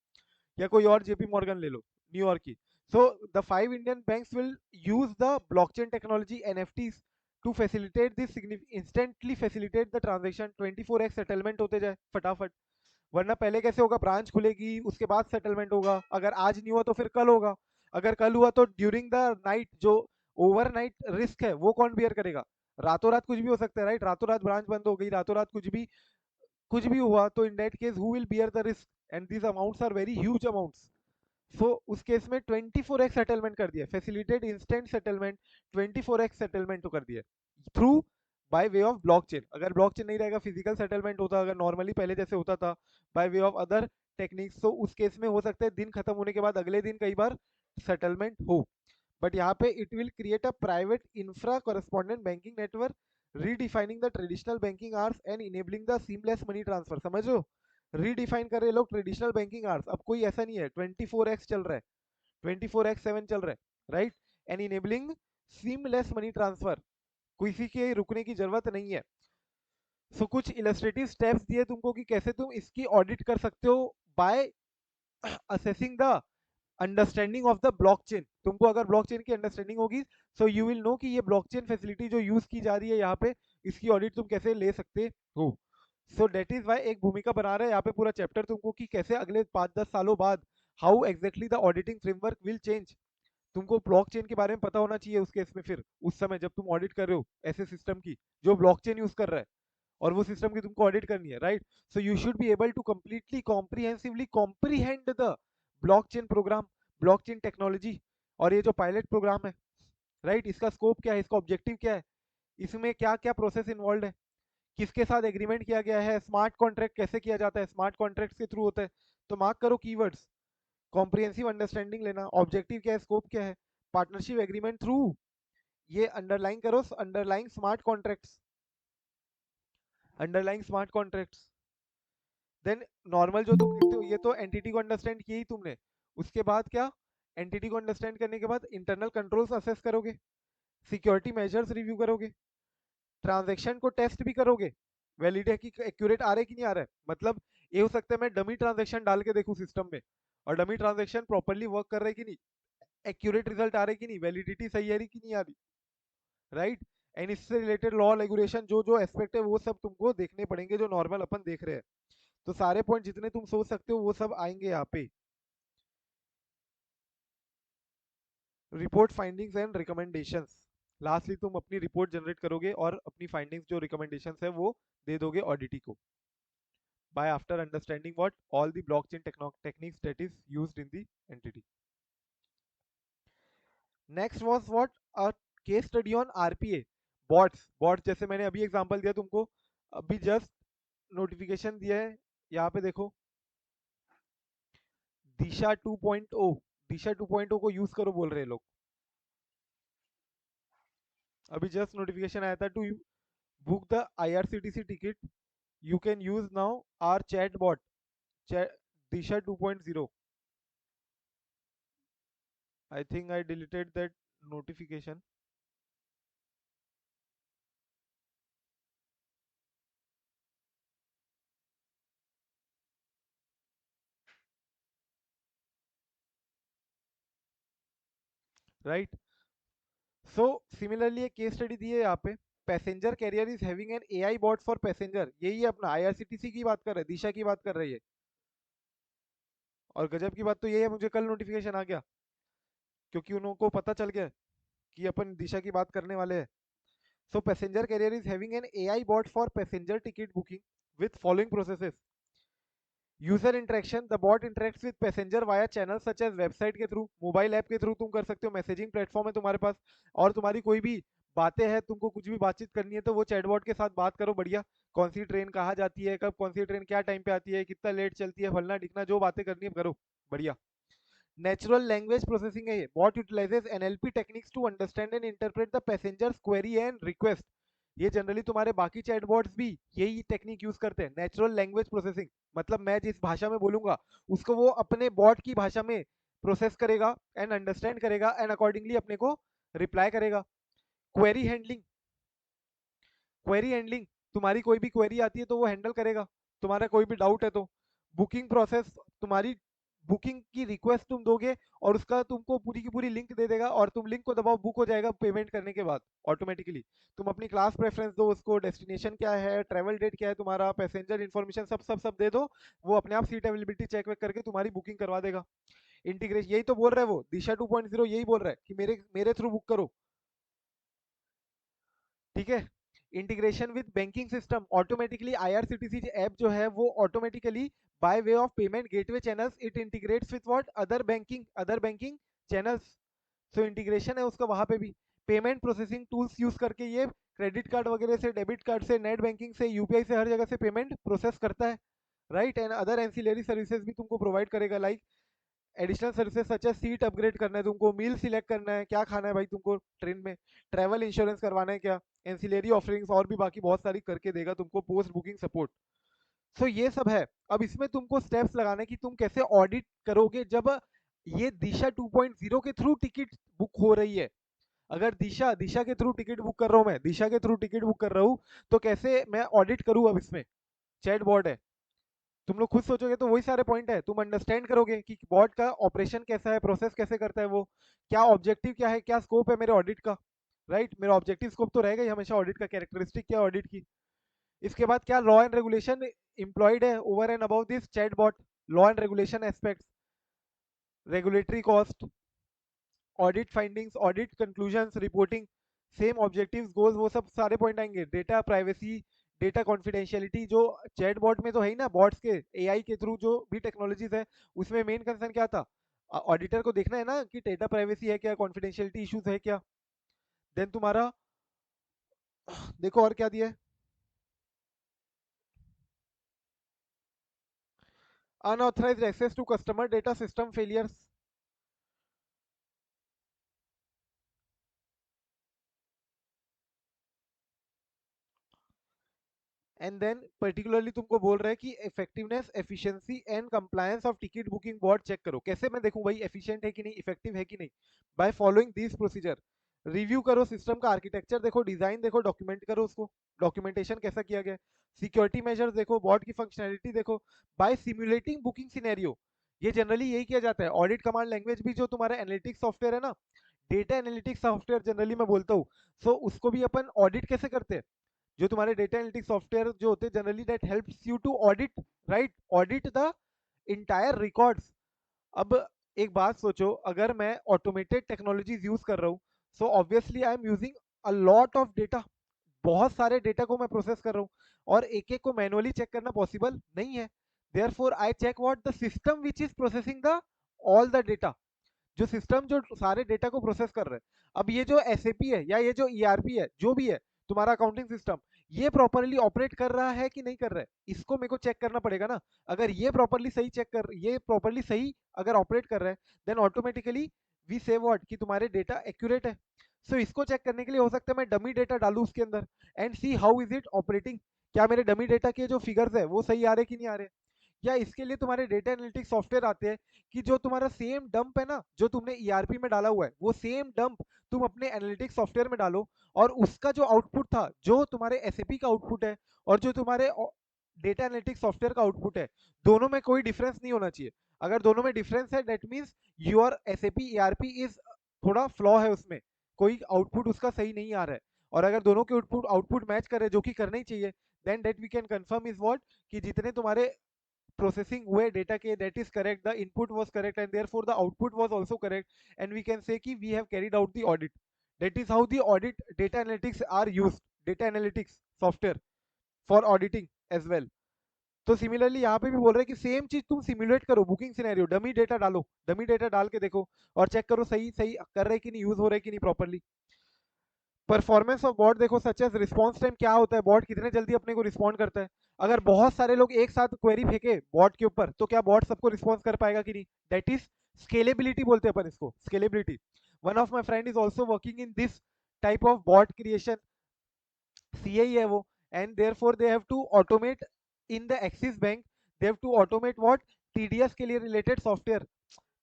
या कोई और जेपी मॉर्गन ले लो न्यूयॉर्क की। So the 5 Indian banks will use the blockchain technology NFTs to facilitate this, instantly facilitate the transaction, 24x settlement होते जाए फटाफट। वरना पहले कैसे होगा, ब्रांच खुलेगी उसके बाद सेटलमेंट होगा, अगर आज नहीं हुआ तो फिर कल होगा, अगर कल हुआ तो ड्यूरिंग द नाइट जो ओवरनाइट रिस्क है वो कौन बियर करेगा? रातों रात कुछ भी हो सकता है, राइट? रातों रात ब्रांच बंद हो गई, रातों रात कुछ भी हुआ, तो in that case who will bear the risk? And these amounts are very huge amounts. So उस केस में 24x सेटलमेंट कर दिया, facilitate instant settlement, 24x settlement तो कर दिया through bye way of blockchain. अगर ब्लॉकचेन नहीं रहेगा, फिजिकल सेटलमेंट होता, अगर नॉर्मली पहले जैसे होता था bye way of other techniques, तो उस केस में हो सकता है दिन खत्म होने के बाद अगले दिन कई बार सेटलमेंट हो। बट यहाँ पे it will create a private infra correspondent banking network, redefining the traditional banking hours and enabling the seamless money transfer. समझ लो, रीडिफाइन कर रहे लोग ट्रेडिशनल बैंकिंग आवर्स। अब कोई ऐसा नहीं है 24x चल रहा है, 24x7 चल रहा है, right. And enabling seamless money transfer, किसी के रुकने की जरूरत नहीं है। सो कुछ इलस्ट्रेटिव स्टेप्स दिए तुमको कि कैसे तुम इसकी ऑडिट कर सकते हो by assessing the understanding of the blockchain. तुमको अगर ब्लॉकचेन की अंडरस्टैंडिंग होगी, सो यू विल नो कि ये ब्लॉकचेन फैसिलिटी जो यूज की जा रही है यहाँ पे, इसकी ऑडिट तुम कैसे ले सकते हो। सो डेट इज वाई एक भूमिका बना रहा है यहाँ पे पूरा चैप्टर तुमको कि कैसे अगले 5-10 सालों बाद how exactly the auditing framework will change. तुमको ब्लॉकचेन के बारे में पता होना चाहिए उस केस में, फिर उस समय जब तुम ऑडिट कर रहे हो ऐसे सिस्टम की जो ब्लॉकचेन यूज कर रहा है, और वो सिस्टम की तुमको ऑडिट करनी है, right. So you should be able to completely comprehensively comprehend the blockchain program, blockchain technology, और ये जो पायलट प्रोग्राम है, राइट, इसका स्कोप क्या है, इसका ऑब्जेक्टिव क्या है, इसमें क्या क्या प्रोसेस इन्वॉल्व है, किसके साथ एग्रीमेंट किया गया है, स्मार्ट कॉन्ट्रैक्ट कैसे किया जाता है, स्मार्ट कॉन्ट्रैक्ट के थ्रू होता है। तो मार्क करो कीवर्ड्स, कॉम्प्रिहेंसिव अंडरस्टैंडिंग लेना, ऑब्जेक्टिव क्या है, स्कोप क्या है, पार्टनरशिप एग्रीमेंट थ्रू, ये अंडरलाइन करो, underlying smart contracts, underlying smart contracts. Then normal जो तुम लिखते हो, ये तो एंटिटी को अंडरस्टैंड किया ही तुमने। उसके बाद क्या, एंटिटी को अंडरस्टैंड करने के बाद इंटरनल कंट्रोल्स असेस करोगे, सिक्योरिटी मेजर्स रिव्यू करोगे, ट्रांजैक्शन को टेस्ट भी करोगे, वैलिड है कि एक्यूरेट आ रहा है कि नहीं आ रहा है। मतलब ये हो सकता है मैं डमी ट्रांजैक्शन डाल के देखूं सिस्टम में, और डमी ट्रांजैक्शन प्रॉपरली वर्क कर रहा है कि नहीं, एक्यूरेट रिजल्ट आ रहे कि नहीं, वैलिडिटी सही है कि नहीं आ रही, राइट। एंड इससे रिलेटेड लॉ रेगुलेशन जो जो एस्पेक्ट है वो सब तुमको देखने पड़ेंगे जो नॉर्मल अपन देख रहे हैं। तो सारे पॉइंट जितने तुम सोच सकते हो वो सब आएंगे यहाँ पे। Report findings and recommendations, lastly तुम अपनी रिपोर्ट जनरेट करोगे और अपनी फाइंडिंग्स जो रिकमेंडेशंस है वो दे दोगे ऑडिटी को, by after understanding what all the blockchain techniques that is used in the entity. Next was what, a case study on RPA bots जैसे मैंने अभी एग्जांपल दिया तुमको, अभी जस्ट नोटिफिकेशन दिया है यहाँ पे देखो, दिशा 2.0, दिशा 2.0 को यूज करो बोल रहे हैं लोग। अभी जस्ट नोटिफिकेशन आया था, to book the IRCTC ticket you can use now our chat bot, Disha 2.0। I think I deleted that notification. Right. So similarly एक केस स्टडी दी है यहाँ पे, passenger carrier is having an AI bot for passenger, यही है अपना IRCTC की बात कर रहे हैं, दिशा की बात कर रही है। और गजब की बात तो ये है, मुझे कल नोटिफिकेशन आ गया क्योंकि उनको पता चल गया कि अपन दिशा की बात करने वाले हैं। So passenger carrier is having an AI bot for passenger ticket booking with following processes. User interaction, the bot interacts with passenger via channel such as website के थ्रू, मोबाइल ऐप के थ्रू तुम कर सकते हो, messaging platform है तुम्हारे पास, और तुम्हारी कोई भी बातें हैं, तुमको कुछ भी बातचीत करनी है तो वो चैटबॉट के साथ बात करो, बढ़िया। कौन सी ट्रेन कहाँ जाती है, कब कौन सी ट्रेन क्या टाइम पे आती है, कितना लेट चलती है, फलना ढिकना, जो बातें करनी है करो, बढ़िया। नेचुरल लैंग्वेज प्रोसेसिंग है ये, bot utilises NLP techniques to understand and interpret the passengers query and request. ये जनरली तुम्हारे बाकी चैटबॉट्स भी यही टेक्निक यूज करते हैं, नेचुरल लैंग्वेज प्रोसेसिंग। मतलब मैं जिस भाषा में बोलूंगा उसको वो अपने बॉट की भाषा में प्रोसेस करेगा एंड अंडरस्टैंड करेगा एंड अकॉर्डिंगली अपने को रिप्लाई करेगा। क्वेरी हैंडलिंग, क्वेरी हैंडलिंग, तुम्हारी कोई भी क्वेरी आती है तो वो हैंडल करेगा, तुम्हारा कोई भी डाउट है तो। बुकिंग प्रोसेस, तुम्हारी बुकिंग की रिक्वेस्ट तुम दोगे और उसका तुमको पूरी की पूरी लिंक दे देगा, और तुम लिंक को दबाओ, बुक हो जाएगा पेमेंट करने के बाद ऑटोमेटिकली। तुम अपनी क्लास प्रेफरेंस दो उसको, डेस्टिनेशन क्या है, ट्रेवल डेट क्या है तुम्हारा, पैसेंजर इन्फॉर्मेशन सब सब सब दे दो, वो अपने आप सीट अवेलेबिलिटी चेक वेक करके तुम्हारी बुकिंग करवा देगा। इंटीग्रेशन, यही तो बोल रहा है वो दिशा 2.0, यही बोल रहा है कि मेरे मेरे थ्रू बुक करो, ठीक है। Integration with banking system, automatically IRCTC app जो है वो automatically bye way of payment gateway channels it integrates with what, other banking channels. So integration है उसका वहां पे भी। पेमेंट प्रोसेसिंग टूल्स यूज करके ये क्रेडिट कार्ड वगैरह से, डेबिट कार्ड से, नेट बैंकिंग से, यूपीआई से, हर जगह से पेमेंट प्रोसेस करता है, right. And other ancillary services भी तुमको प्रोवाइड करेगा, लाइक एडिशनल सर्विसेज सच है, सीट अपग्रेड करना है तुमको, मील सिलेक्ट करना है, क्या खाना है भाई तुमको ट्रेन में, ट्रैवल इंश्योरेंस करवाना है क्या, एंसिलरी ऑफरिंग्स और भी बाकी बहुत सारी करके देगा तुमको, पोस्ट बुकिंग सपोर्ट। सो ये सब है। अब इसमें तुमको स्टेप्स लगाने की तुम कैसे ऑडिट करोगे जब ये दिशा 2.0 के थ्रू टिकट बुक हो रही है। अगर दिशा दिशा के थ्रू टिकट बुक कर रहा हूँ, मैं दिशा के थ्रू टिकट बुक कर रहा हूँ, तो कैसे मैं ऑडिट करूँ। अब इसमें चैट बॉट है, तुम लोग खुद सोचोगे तो वही सारे पॉइंट है, तुम अंडरस्टैंड करोगे कि बॉट का ऑपरेशन कैसा है, प्रोसेस कैसे करता है वो, क्या ऑब्जेक्टिव क्या है, क्या स्कोप है मेरे ऑडिट का, राइट। मेरा ऑब्जेक्टिव स्कोप तो रहेगा ही हमेशा ऑडिट का, कैरेक्टरिस्टिक क्या ऑडिट की। इसके बाद क्या लॉ एंड रेगुलेशन एम्प्लॉयड है over and about this chat bot, law and regulation aspects, regulatory cost, audit findings, audit conclusions, reporting, same objectives goals, वो सब सारे पॉइंट आएंगे। डेटा प्राइवेसी, डेटा कॉन्फिडेंशियलिटी, जो चैट बॉट में तो है ही ना, बॉट्स के एआई के थ्रू जो भी टेक्नोलॉजीज है, उसमें मेन कंसर्न क्या था, ऑडिटर को देखना है ना कि डेटा प्राइवेसी है क्या, कॉन्फिडेंशियलिटी इश्यूज है क्या। देन तुम्हारा देखो और क्या दिया है, unauthorised access to customer data, system failures. And then particularly तुमको बोल रहा है कि effectiveness, efficiency and compliance of ticket booking bot check करो। कैसे मैं देखूं भाई एफिशिएंट है कि नहीं, इफेक्टिव है कि नहीं, by following this procedure. Review करो सिस्टम का आर्किटेक्चर, देखो डिजाइन देखो, डॉक्यूमेंट करो उसको, डॉक्यूमेंटेशन कैसा किया गया, सिक्योरिटी मेजर्स देखो, बॉट की फंक्शनैलिटी देखो, बाय सिमुलेटिंग बुकिंग सिनेरियो। ये जनरली यही किया जाता है। ऑडिट कमांड लैंग्वेज भी जो तुम्हारा एनालिटिक्स सॉफ्टवेयर है ना, डेटा एनालिटिक्स सॉफ्टवेयर जनरली मैं बोलता हूँ, सो उसको भी अपन ऑडिट कैसे करते हैं, जो तुम्हारे डेटा एनालिटिक्स सॉफ्टवेयर जो होते हैं generally that helps you to audit, right, audit the entire records. अब एक बात सोचो, अगर मैं ऑटोमेटेड टेक्नोलॉजीज यूज कर रहा हूँ, so obviously I am using a lot of data, बहुत सारे डेटा को मैं प्रोसेस कर रहा हूँ, और एक एक को मैनुअली चेक करना पॉसिबल नहीं है। Therefore I check what the system which is processing the all the data, जो सिस्टम जो सारे डेटा को प्रोसेस कर रहे हैं। अब ये जो एसएपी है या ये जो ईआरपी है, जो भी है तुम्हारा अकाउंटिंग सिस्टम, ये प्रॉपरली ऑपरेट कर रहा है कि नहीं कर रहा है, इसको मेरे को चेक करना पड़ेगा ना। अगर ये प्रॉपरली सही अगर ऑपरेट कर रहा है, देन ऑटोमेटिकली वी से व्हाट कि तुम्हारे डेटा एक्यूरेट है। सो इसको चेक करने के लिए हो सकता है मैं डमी डेटा डालू उसके अंदर, and see how is it operating, क्या मेरे डमी डेटा के जो फिगर्स है वो सही आ रहे कि नहीं आ रहे। या इसके लिए तुम्हारे डेटा एनालिटिक्स सॉफ्टवेयर आते हैं कि जो तुम्हारा सेम डंप है ना, जो तुमने ईआरपी में डाला हुआ है, वो सेम डंप तुम अपने एनालिटिक्स सॉफ्टवेयर में डालो, और उसका जो आउटपुट था, जो तुम्हारे एसएपी का आउटपुट है और जो तुम्हारे डेटा एनालिटिक्स सॉफ्टवेयर का आउटपुट है, दोनों में कोई डिफरेंस नहीं होना चाहिए। अगर दोनों में डिफरेंस है, that means your SAP ERP is थोड़ा फ्लॉ है उसमें, कोई आउटपुट उसका सही नहीं आ रहा है। और अगर दोनों के आउटपुट आउटपुट मैच कर रहे हैं, जो कि करना ही चाहिए, then that we can confirm is what कि जितने तुम्हारे processing हुए डेटा के, that is correct, the input was correct and therefore the output was also correct, and we can say कि we have carried out the audit. That is how the audit data analytics are used, data analytics software for auditing as well. तो similarly यहाँ पे भी बोल रहे हैं कि same चीज तुम सिमुलेट करो, बुकिंग सिनेरियो, डमी डेटा डालो, डमी डेटा डाल के देखो और चेक करो सही सही कर रहे हैं कि नहीं, यूज हो रहा है कि नहीं प्रॉपरली। परफॉर्मेंस ऑफ बॉट देखो, सच एज रिस्पॉन्स टाइम, क्या होता है बॉट कितने जल्दी अपने को रिस्पॉन्ड करता है। अगर बहुत सारे लोग एक साथ क्वेरी फेंके बॉट के ऊपर, तो क्या बॉट सबको रिस्पॉन्स कर पाएगा कि नहीं, दैट इज स्केलेबिलिटी बोलते हैं अपन इसको, scalability. One of my friend is also working in this type of bot creation, CA ही है वो, and therefore they have to automate in the Axis bank, they have to automate what, TDS के लिए related software,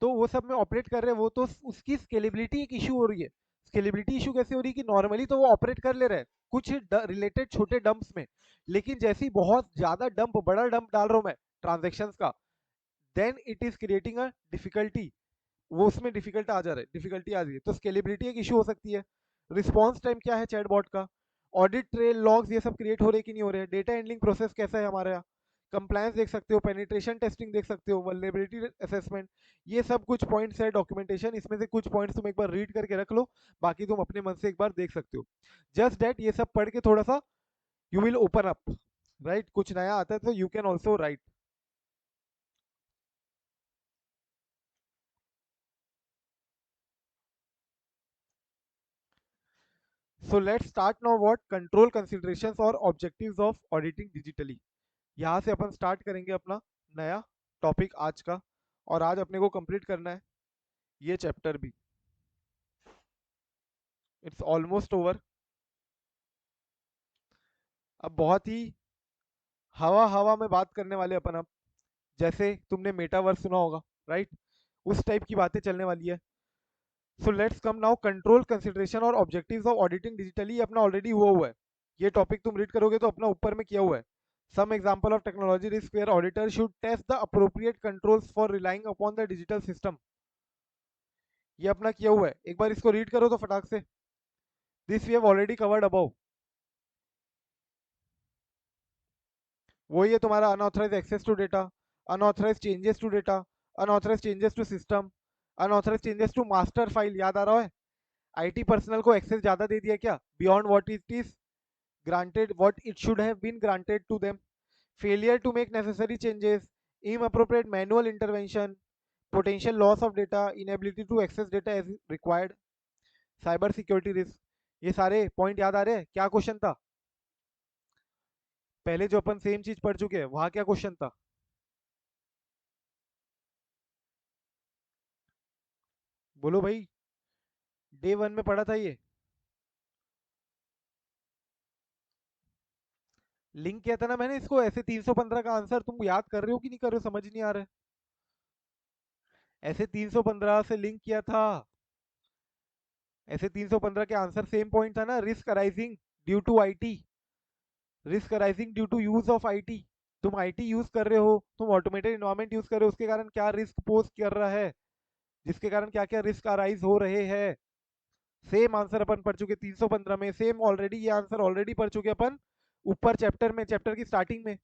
तो वो सब में operate कर रहे हैं वो, तो उसकी स्केलेबिलिटी एक इशू हो रही है। स्केलेबिलिटी इशू कैसे हो रही है कि नॉर्मली तो वो ऑपरेट कर ले रहे हैं कुछ रिलेटेड छोटे डंप्स में, लेकिन जैसे ही बहुत ज्यादा डंप, बड़ा डंप डाल रहा हूं मैं ट्रांजेक्शन्स का, then it is creating a difficulty, वो उसमें डिफिकल्ट आ जा रहा है, डिफिकल्टी आ रही है, तो स्केलेबिलिटी एक इशू हो सकती है। रिस्पॉन्स टाइम क्या है चैटबॉट का, ऑडिट ट्रेल लॉग्स ये सब क्रिएट हो रहे कि नहीं हो रहे, डेटा हैंडलिंग प्रोसेस कैसा है हमारे यहाँ, कंप्लायंस देख सकते हो, पेनिट्रेशन टेस्टिंग देख सकते हो, वल्नरेबिलिटी असेसमेंट, ये सब कुछ पॉइंट्स है, डॉक्यूमेंटेशन, इसमें से कुछ पॉइंट्स तुम एक बार रीड करके रख लो, बाकी तुम अपने मन से एक बार देख सकते हो। जस्ट डेट ये सब पढ़ के थोड़ा सा you will open up, right, कुछ नया आता है तो you can also right. So let's start now what control considerations और ऑब्जेक्टिव्स ऑफ ऑडिटिंग डिजिटली। यहाँ से अपन स्टार्ट करेंगे अपना नया टॉपिक आज का, और आज अपने को कंप्लीट करना है ये चैप्टर भी। It's almost over. अब बहुत ही हवा हवा में बात करने वाले अपन अब, जैसे तुमने मेटावर्स सुना होगा, राइट? उस टाइप की बातें चलने वाली है। So let's come now control consideration और ऑब्जेक्टिव्स ऑफ ऑडिटिंग डिजिटली। अपना ऑलरेडी हुआ है, ये टॉपिक तुम रीड करोगे तो अपना ऊपर में किया हुआ है। Some example of technology risk where auditor should test the appropriate controls for relying upon the digital system. ये अपना किया हुआ है, एक बार इसको रीड करो तो फटाक से। This we have already covered above. वही है तुम्हारा unauthorised access to data, unauthorised changes to data, unauthorised changes to system, unauthorised changes to master file. याद आ रहा है? आईटी पर्सनल को एक्सेस ज्यादा दे दिया क्या, beyond what it is granted, what it should have been granted to them. Failure to make necessary changes, inappropriate manual intervention, potential loss of data, inability to access data as required, cyber security risk। ये सारे point याद आ रहे हैं? क्या question था पहले जो अपन same चीज पढ़ चुके हैं, वहां क्या क्वेश्चन था? बोलो भाई। डे वन में पढ़ा था ये। लिंक किया था ना मैंने इसको, ऐसे 315 का आंसर तुम याद कर रहे हो कि नहीं कर रहे हो, समझ नहीं आ रहा है। ऐसे 315 से लिंक किया था। ऐसे 315 के आंसर सेम पॉइंट था ना, risk arising due to IT, risk arising due to use of IT. तुम आईटी यूज कर रहे हो, तुम ऑटोमेटेड इन्वायरमेंट यूज कर रहे हो, उसके कारण क्या रिस्क पोज कर रहा है, जिसके कारण क्या क्या रिस्क अराइज हो रहे हैं। सेम आंसर अपन पढ़ चुके 315 में, सेम ऑलरेडी ये आंसर ऑलरेडी पढ़ चुके अपन ऊपर चैप्टर में, चैप्टर की स्टार्टिंग में।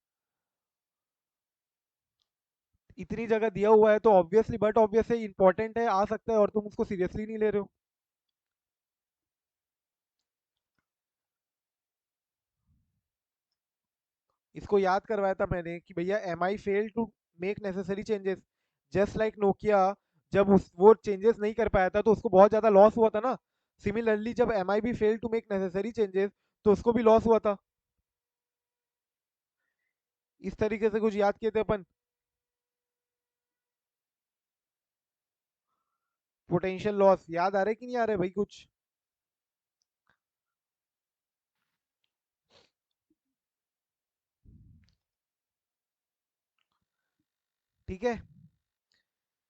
इतनी जगह दिया हुआ है तो ऑब्वियसली, बट ऑब्वियसली इंपॉर्टेंट है, आ सकता है, और तुम उसको सीरियसली नहीं ले रहे हो। इसको याद करवाया था मैंने कि भैया M I fail to make necessary changes, just like Nokia. जब वो चेंजेस नहीं कर पाया था तो उसको बहुत ज्यादा लॉस हुआ था ना। सिमिलरली जब एम आई भी fail to make necessary changes तो उसको भी लॉस हुआ था। इस तरीके से कुछ याद किए थे अपन। पोटेंशियल लॉस याद आ रहे कि नहीं आ रहे भाई कुछ? ठीक है,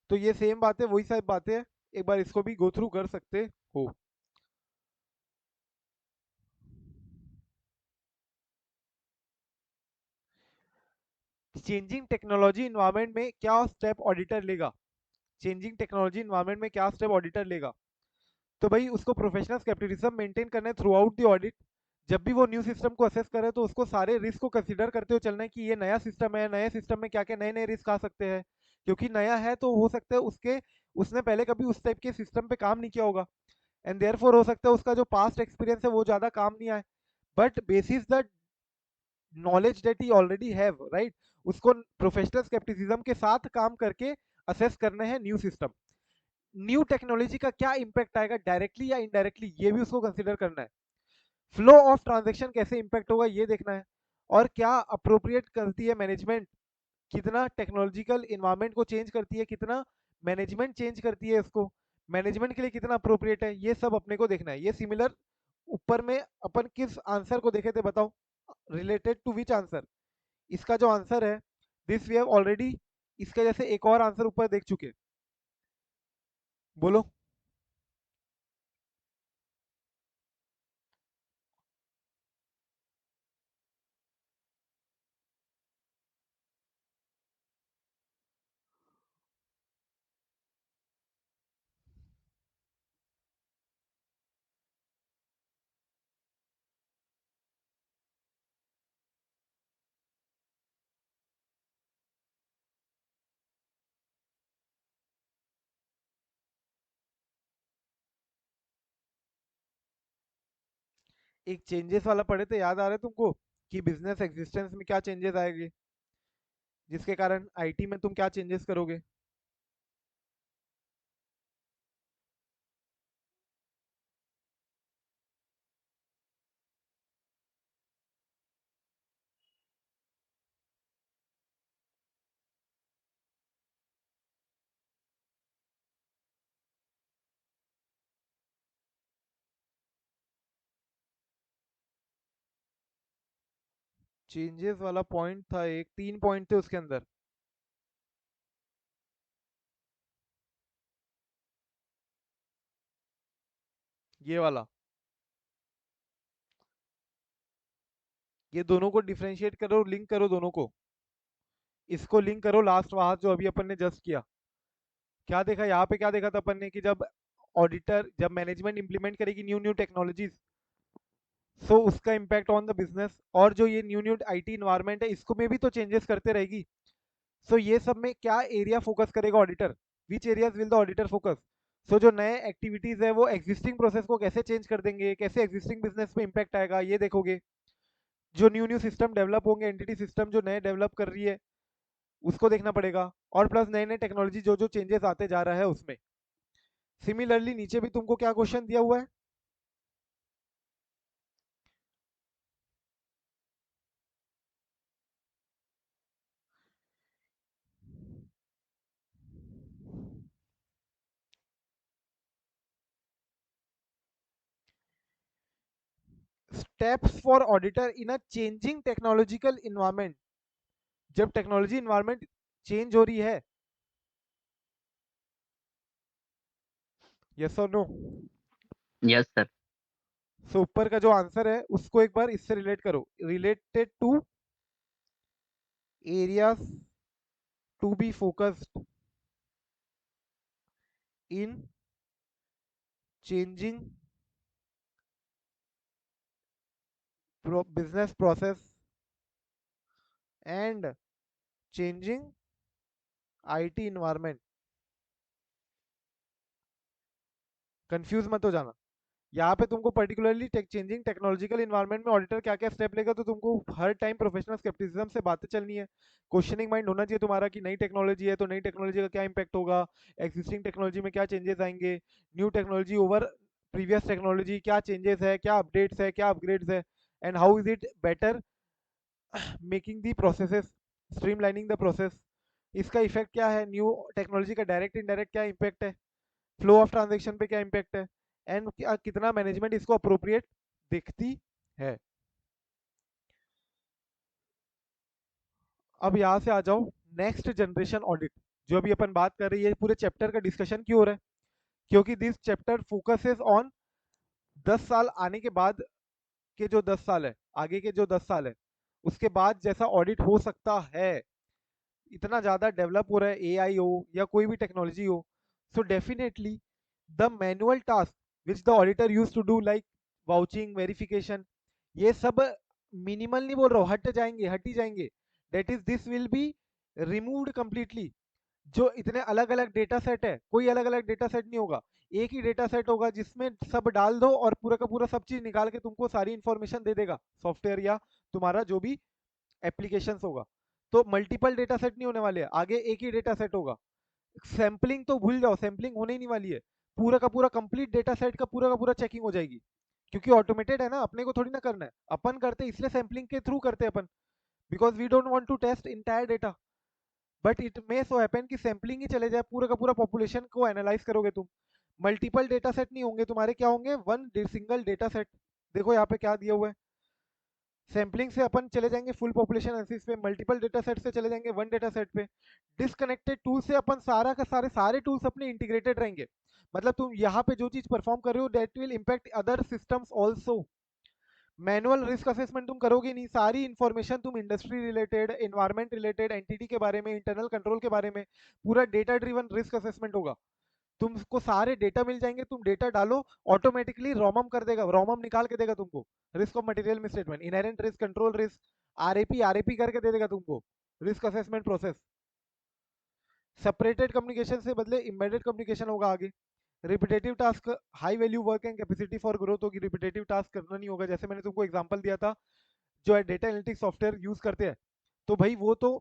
तो ये सेम बात है, वही सब बातें हैं। एक बार इसको भी गो थ्रू कर सकते हो। चेंजिंग टेक्नोलॉजी इन्वायरमेंट में क्या स्टेप ऑडिटर लेगा? चेंजिंग टेक्नोलॉजी इन्वायरमेंट में क्या स्टेप ऑडिटर लेगा? तो भाई उसको प्रोफेशनल स्केप्टिसिज्म मेंटेन करना है थ्रू आउट द ऑडिट। जब भी वो न्यू सिस्टम को असेस करे तो उसको सारे रिस्क को कंसीडर करते हुए चलना है कि ये नया सिस्टम है, नए सिस्टम में क्या क्या नए नए रिस्क आ सकते हैं। क्योंकि नया है तो हो सकता है उसके, उसने पहले कभी उस टाइप के सिस्टम पे काम नहीं किया होगा, एंड देयरफॉर हो सकता है उसका जो पास्ट एक्सपीरियंस है वो ज्यादा काम नहीं आए। But basis the knowledge that he already have, right, उसको प्रोफेशनल स्केप्टिसिज्म के साथ काम करके असेस करने हैं न्यू सिस्टम। न्यू टेक्नोलॉजी का क्या इम्पैक्ट आएगा डायरेक्टली या इनडायरेक्टली, ये भी उसको कंसिडर करना है। फ्लो ऑफ ट्रांजेक्शन कैसे इम्पैक्ट होगा ये देखना है। और क्या अप्रोप्रिएट करती है मैनेजमेंट, कितना टेक्नोलॉजिकल इन्वायरमेंट को चेंज करती है, कितना मैनेजमेंट चेंज करती है इसको, मैनेजमेंट के लिए कितना अप्रोप्रिएट है, ये सब अपने को देखना है। ये सिमिलर ऊपर में अपन किस आंसर को देखे थे बताओ, रिलेटेड टू विच आंसर? इसका जो आंसर है, दिस वी हैव ऑलरेडी, इसका जैसे एक और आंसर ऊपर देख चुके। बोलो। एक चेंजेस वाला पढ़े थे, याद आ रहा है तुमको? कि बिजनेस एग्जिस्टेंस में क्या चेंजेस आएंगे, जिसके कारण आईटी में तुम क्या चेंजेस करोगे। चेंजेस वाला पॉइंट था, एक 3 पॉइंट थे उसके अंदर। ये वाला, ये दोनों को डिफरेंशिएट करो, लिंक करो दोनों को। इसको लिंक करो लास्ट वहां जो अभी अपन ने जस्ट किया। क्या देखा यहाँ पे, क्या देखा था अपन ने कि जब ऑडिटर, जब मैनेजमेंट इंप्लीमेंट करेगी न्यू न्यू टेक्नोलॉजीज, सो उसका इम्पैक्ट ऑन द बिजनेस, और जो ये न्यू न्यू आईटी इन्वायरमेंट है इसको में भी तो चेंजेस करते रहेगी। सो ये सब में क्या एरिया फोकस करेगा auditor, which areas will the auditor focus. So जो नए एक्टिविटीज है वो एग्जिस्टिंग प्रोसेस को कैसे चेंज कर देंगे, कैसे एग्जिस्टिंग बिजनेस में इम्पैक्ट आएगा ये देखोगे। जो न्यू न्यू सिस्टम डेवलप होंगे, एंटिटी सिस्टम जो नए डेवलप कर रही है उसको देखना पड़ेगा, और प्लस नए नए टेक्नोलॉजी जो जो चेंजेस आते जा रहा है उसमें। सिमिलरली नीचे भी तुमको क्या क्वेश्चन दिया हुआ है, steps for auditor in a changing technological environment. जब टेक्नोलॉजी इन्वायरमेंट चेंज हो रही है, यस और नो। Yes sir. सो ऊपर का जो आंसर है उसको एक बार इससे रिलेट करो, related to areas to be focused in changing business process and changing IT environment. Confuse मत हो जाना। यहाँ पे तुमको पर्टिकुलरली चेंजिंग टेक्नोलॉजिकल इन्वायरमेंट में ऑडिटर क्या क्या स्टेप लेगा, तो तुमको हर टाइम प्रोफेशनल स्केप्टिसिज्म से बातें चलनी है। क्वेश्चनिंग माइंड होना चाहिए तुम्हारा कि नई टेक्नोलॉजी है तो नई टेक्नोलॉजी का क्या इंपैक्ट होगा, एग्जिस्टिंग टेक्नोलॉजी में क्या चेंजेस आएंगे, new technology over previous technology क्या चेंजेस है, क्या अपडेट्स है, क्या अपग्रेड्स है, and how is it better making the processes, streamlining the process. इसका इफेक्ट क्या है, न्यू टेक्नोलॉजी का डायरेक्ट इनडायरेक्ट क्या इम्पैक्ट है, फ्लो ऑफ ट्रांजेक्शन पे क्या इम्पैक्ट है, एंड कितना मैनेजमेंट इसको अप्रोप्रिएट दिखती है। अब यहाँ से आ जाओ नेक्स्ट जनरेशन ऑडिट। जो अभी अपन बात कर रही है, पूरे चैप्टर का डिस्कशन क्यों हो रहा है, क्योंकि दिस चैप्टर फोकसेस ऑन 10 साल आने के बाद के जो 10 साल है, आगे के जो 10 साल है उसके बाद जैसा ऑडिट हो सकता है। इतना ज़्यादा डेवलप हो रहा है, एआई हो या कोई भी टेक्नोलॉजी हो, so definitely the manual task which the auditor use to do like vouching, verification, ये सब मिनिमल नहीं बोल रहा हूँ, हट जाएंगे, हट ही जाएंगे। That is this will be removed completely. जो इतने अलग अलग डेटा सेट है, कोई अलग अलग डेटा सेट नहीं होगा, एक ही डेटा सेट होगा जिसमें सब डाल दो और पूरा का पूरा सब चीज निकाल के तुमको सारी इंफॉर्मेशन दे देगा सॉफ्टवेयर या तुम्हारा जो भी एप्लीकेशन होगा। तो मल्टीपल डेटा सेट नहीं होने वाले हैं, आगे एक ही डेटा सेट होगा। सैम्पलिंग तो भूल जाओ, सैम्पलिंग होने ही नहीं वाली है। पूरा का पूरा कंप्लीट डेटा सेट का पूरा चेकिंग हो जाएगी, क्योंकि ऑटोमेटेड है ना, अपने को थोड़ी ना करना है, अपन करते इसलिए सैम्पलिंग के थ्रू करते हैं अपन, because we don't want to test entire data. But it may so happen कि सैम्पलिंग ही चले जाए, पूरा का पूरा पॉपुलेशन को एनालाइज करोगे तुम, मल्टीपल डेटा सेट नहीं होंगे तुम्हारे, क्या होंगे, वन सिंगल डेटा सेट। देखो यहाँ पे क्या दिया हुआ है, सैम्पलिंग से अपन चले जाएंगे फुल पॉपुलेशन एनालिसिस पे, मल्टीपल डेटा सेट से चले जाएंगे वन डेटा सेट पे। डिसकनेक्टेड टूल से अपन सारा का सारे सारे टूल्स अपने इंटीग्रेटेड रहेंगे। मतलब तुम यहाँ पे जो चीज परफॉर्म कर रहे हो that will impact other systems also. Manual risk assessment तुम करोगे नहीं, सारी इंफॉर्मेशन तुम industry related, environment related, entity के बारे में, इंटरनल कंट्रोल के बारे में, पूरा डेटा ड्रिवन रिस्क असेसमेंट होगा। तुमको सारे डेटा मिल जाएंगे, तुम डेटा डालो, ऑटोमेटिकली रोमम कर देगा, रोमम निकाल के देगा तुमको, risk of material misstatement, inherent risk, control risk, RAP RAP करके दे देगा तुमको, risk assessment process. Separated communication से बदले एम्बेडेड कम्युनिकेशन होगा आगे। Repetitive task, high value work and capacity for growth होगी, रिपीटेटिव टास्क करना नहीं होगा। जैसे मैंने तुमको एग्जांपल दिया था, जो है डेटा एनालिटिक्स सॉफ्टवेयर यूज करते हैं, तो भाई वो तो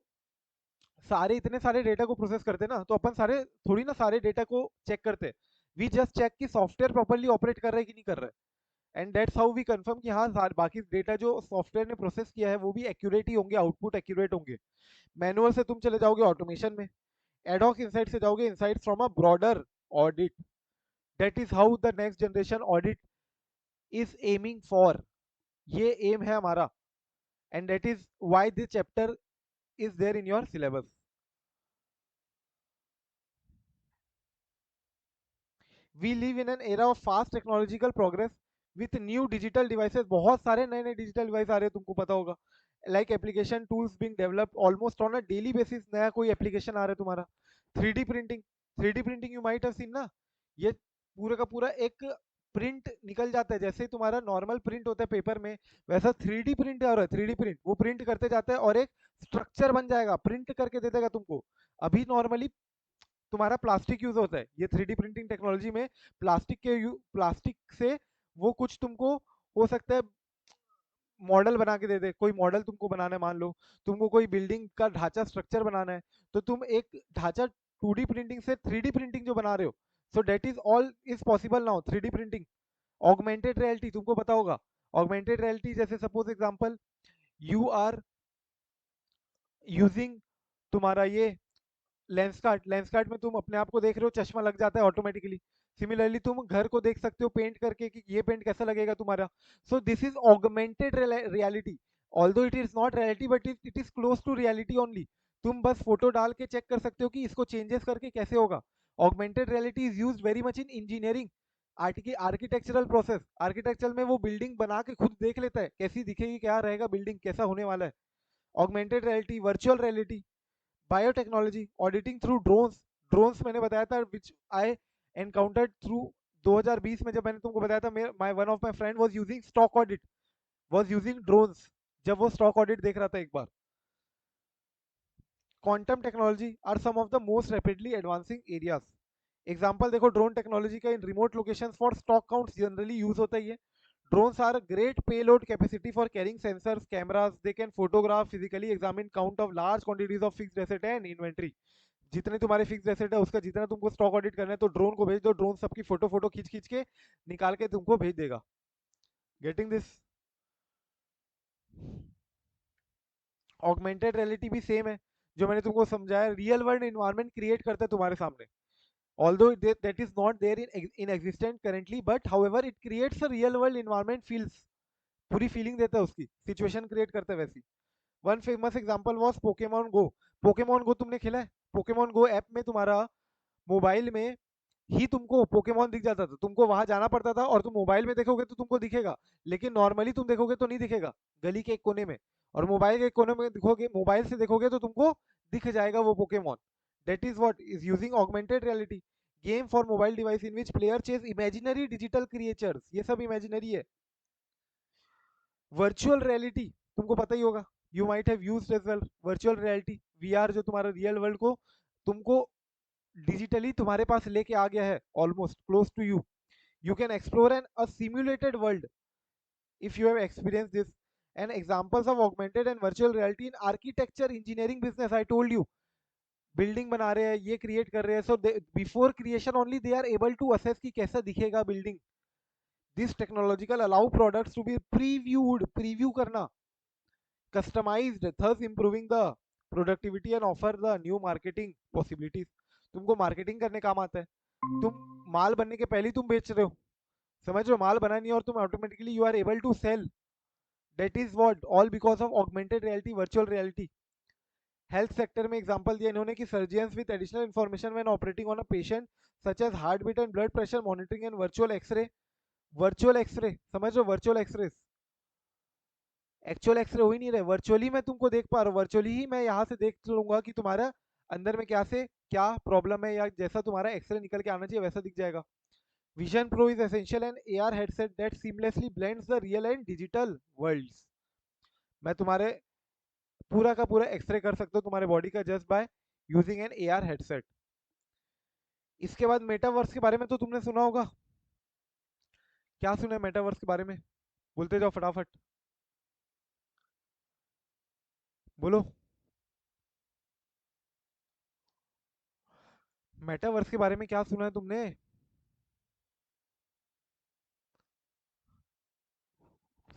सारे इतने सारे डेटा को प्रोसेस करते हैं ना, तो अपन सारे थोड़ी ना सारे डेटा को चेक करते हैं। वी जस्ट चेक कि सॉफ्टवेयर प्रॉपर्ली ऑपरेट कर रहा है कि नहीं कर रहा है, and that's how we confirm कि हाँ बाकी डेटा जो सॉफ्टवेयर ने प्रोसेस किया है वो भी एक्यूरेट ही होंगे, आउटपुट एक्यूरेट होंगे। मैनुअल से तुम चले जाओगे ऑटोमेशन में, एडॉक इनसाइट से जाओगे insight from a broader audit. That is how the next generation audit is aiming for, ये एम है हमारा। and that is why this chapter is there in your syllabus. We live in an era of fast technological progress with new digital devices. बहुत सारे नए नए digital device आ रहे हैं, तुमको पता होगा. Like application tools being developed almost on a daily basis. नया कोई एप्लीकेशन आ रहा है तुम्हारा. 3D printing. 3D printing you might have seen ना. ये पूरा का पूरा एक प्रिंट निकल जाता है. जैसे तुम्हारा नॉर्मल प्रिंट होता है पेपर में, वैसा 3D प्रिंट आ रहा है. 3D प्रिंट वो प्रिंट करते जाता है और एक स्ट्रक्चर बन जाएगा, प्रिंट करके दे देगा तुमको. अभी नॉर्मली तुम्हारा प्लास्टिक यूज होता है. ये 3D प्रिंटिंग टेक्नोलॉजी में प्लास्टिक से वो कुछ तुमको हो सकता है मॉडल बना के दे दे. कोई मॉडल तुमको बनाना है, मान लो तुमको कोई बिल्डिंग का ढांचा स्ट्रक्चर बनाना है, तो तुम एक ढांचा 2D प्रिंटिंग से 3D प्रिंटिंग जो बना रहे हो, so that is all is possible now. 3D printing. Augmented reality तुमको पता होगा. ऑगमेंटेड रियलिटी जैसे suppose example you are using तुम्हारा ये लेंस कार्ट में तुम अपने आप को देख रहे हो, चश्मा लग जाता है ऑटोमेटिकली. सिमिलरली तुम घर को देख सकते हो पेंट करके कि ये पेंट कैसा लगेगा तुम्हारा. So this is augmented reality. Although it is not reality but it is close to reality only. तुम बस फोटो डाल के चेक कर सकते हो कि इसको चेंजेस करके कैसे होगा. Augmented reality is used very much in engineering. Architectural process. Architecture में वो बिल्डिंग बना के खुद देख लेता है कैसी दिखेगी, क्या रहेगा बिल्डिंग, कैसा होने वाला है. Augmented reality. Virtual reality. Biotechnology. Auditing through drones. Drones मैंने बताया था विच आई एनकाउंटर्ड थ्रू 2020 में, जब मैंने तुमको बताया था my one of my friend was using stock audit, was using drones, जब वो स्टॉक ऑडिट देख रहा था एक बार. Quantum technology are some of the most rapidly advancing areas. Example देखो ड्रोन टेक्नोलॉजी का. In remote locations for stock counts generally use होता है ये. Drones are great payload capacity for carrying sensors, cameras. They can photograph, physically examine, count of large quantities of fixed asset and inventory. जितने तुम्हारे fix asset है उसका जितना तुमको stock audit करना है, तो ड्रोन को भेज दो. ड्रोन सबकी फोटो फोटो खींच खींच के निकाल के तुमको भेज देगा. Getting this. ऑगमेंटेड रियलिटी भी सेम है, जो मैंने तुमको समझाया. रियल वर्ल्ड इन्वायरमेंट क्रिएट करता है तुम्हारे सामने. Although that is not there in existence currently, but however it creates a real world environment feels. पूरी फीलिंग देता है, उसकी सिचुएशन क्रिएट करता है वैसी. One famous example was Pokemon go. Pokemon go तुमने खेला है? पोकेमॉन गो ऐप में तुम्हारा मोबाइल में ही तुमको पोकेमॉन दिख जाता था. तुमको वहां जाना पड़ता था, और तुम मोबाइल में देखोगे तो तुमको दिखेगा, लेकिन नॉर्मली तुम देखोगे तो नहीं दिखेगा, गली के एक कोने में. और मोबाइल के एक कोने में दिखोगे, मोबाइल से देखोगे तो तुमको दिख जाएगा वो Pokemon. That is what is using augmented reality. Game for mobile device in which player chase imaginary digital creatures. ये सब इमेजिनरी है. वर्चुअल रियलिटी तुमको पता ही होगा. You might have used as well virtual reality. VR जो तुम्हारा real world को तुमको डिजिटली तुम्हारे पास लेके आ गया है, almost close to you. You can explore an a simulated world if you have experienced this. And examples of augmented and virtual reality in architecture, engineering, business, I told you. Building बना रहे हैं, ये create कर रहे हैं, so before creation only they are able to assess कि कैसा दिखेगा बिल्डिंग. This technological allow products to be previewed. Preview करना. Customized, thus improving the productivity and offer the new marketing possibilities. तुमको मार्केटिंग करने काम आता है. तुम माल बनने के पहले ही तुम बेच रहे हो, समझ रहे हो. माल बना नहीं है और तुम automatically you are able to sell. That is what all because of augmented reality, virtual reality. Health sector में एग्जांपल दिया इन्होंने कि surgeons with additional information when operating on a patient such as heart beat and blood pressure monitoring and virtual x-ray. Virtual x-ray समझ रहे हो. Virtual x ray, actual x ray हो ही नहीं रहे. वर्चुअली मैं तुमको देख पा रहा हूँ, वर्चुअली ही मैं यहाँ से देख लूंगा कि तुम्हारा अंदर में क्या से क्या प्रॉब्लम है, या जैसा तुम्हारा एक्सरे निकल के आना चाहिए वैसा दिख जाएगा. Vision Pro is essential and AR headset that seamlessly blends the real and digital worlds. मैं तुम्हारे पूरा का पूरा एक्सरे कर सकता हूँ तुम्हारे बॉडी का just by using an AR headset. इसके बाद मेटावर्स के बारे में तो तुमने सुना होगा. क्या सुना है मेटावर्स के बारे में? बोलते जाओ फटाफट, बोलो. मेटावर्स के बारे में क्या सुना है तुमने?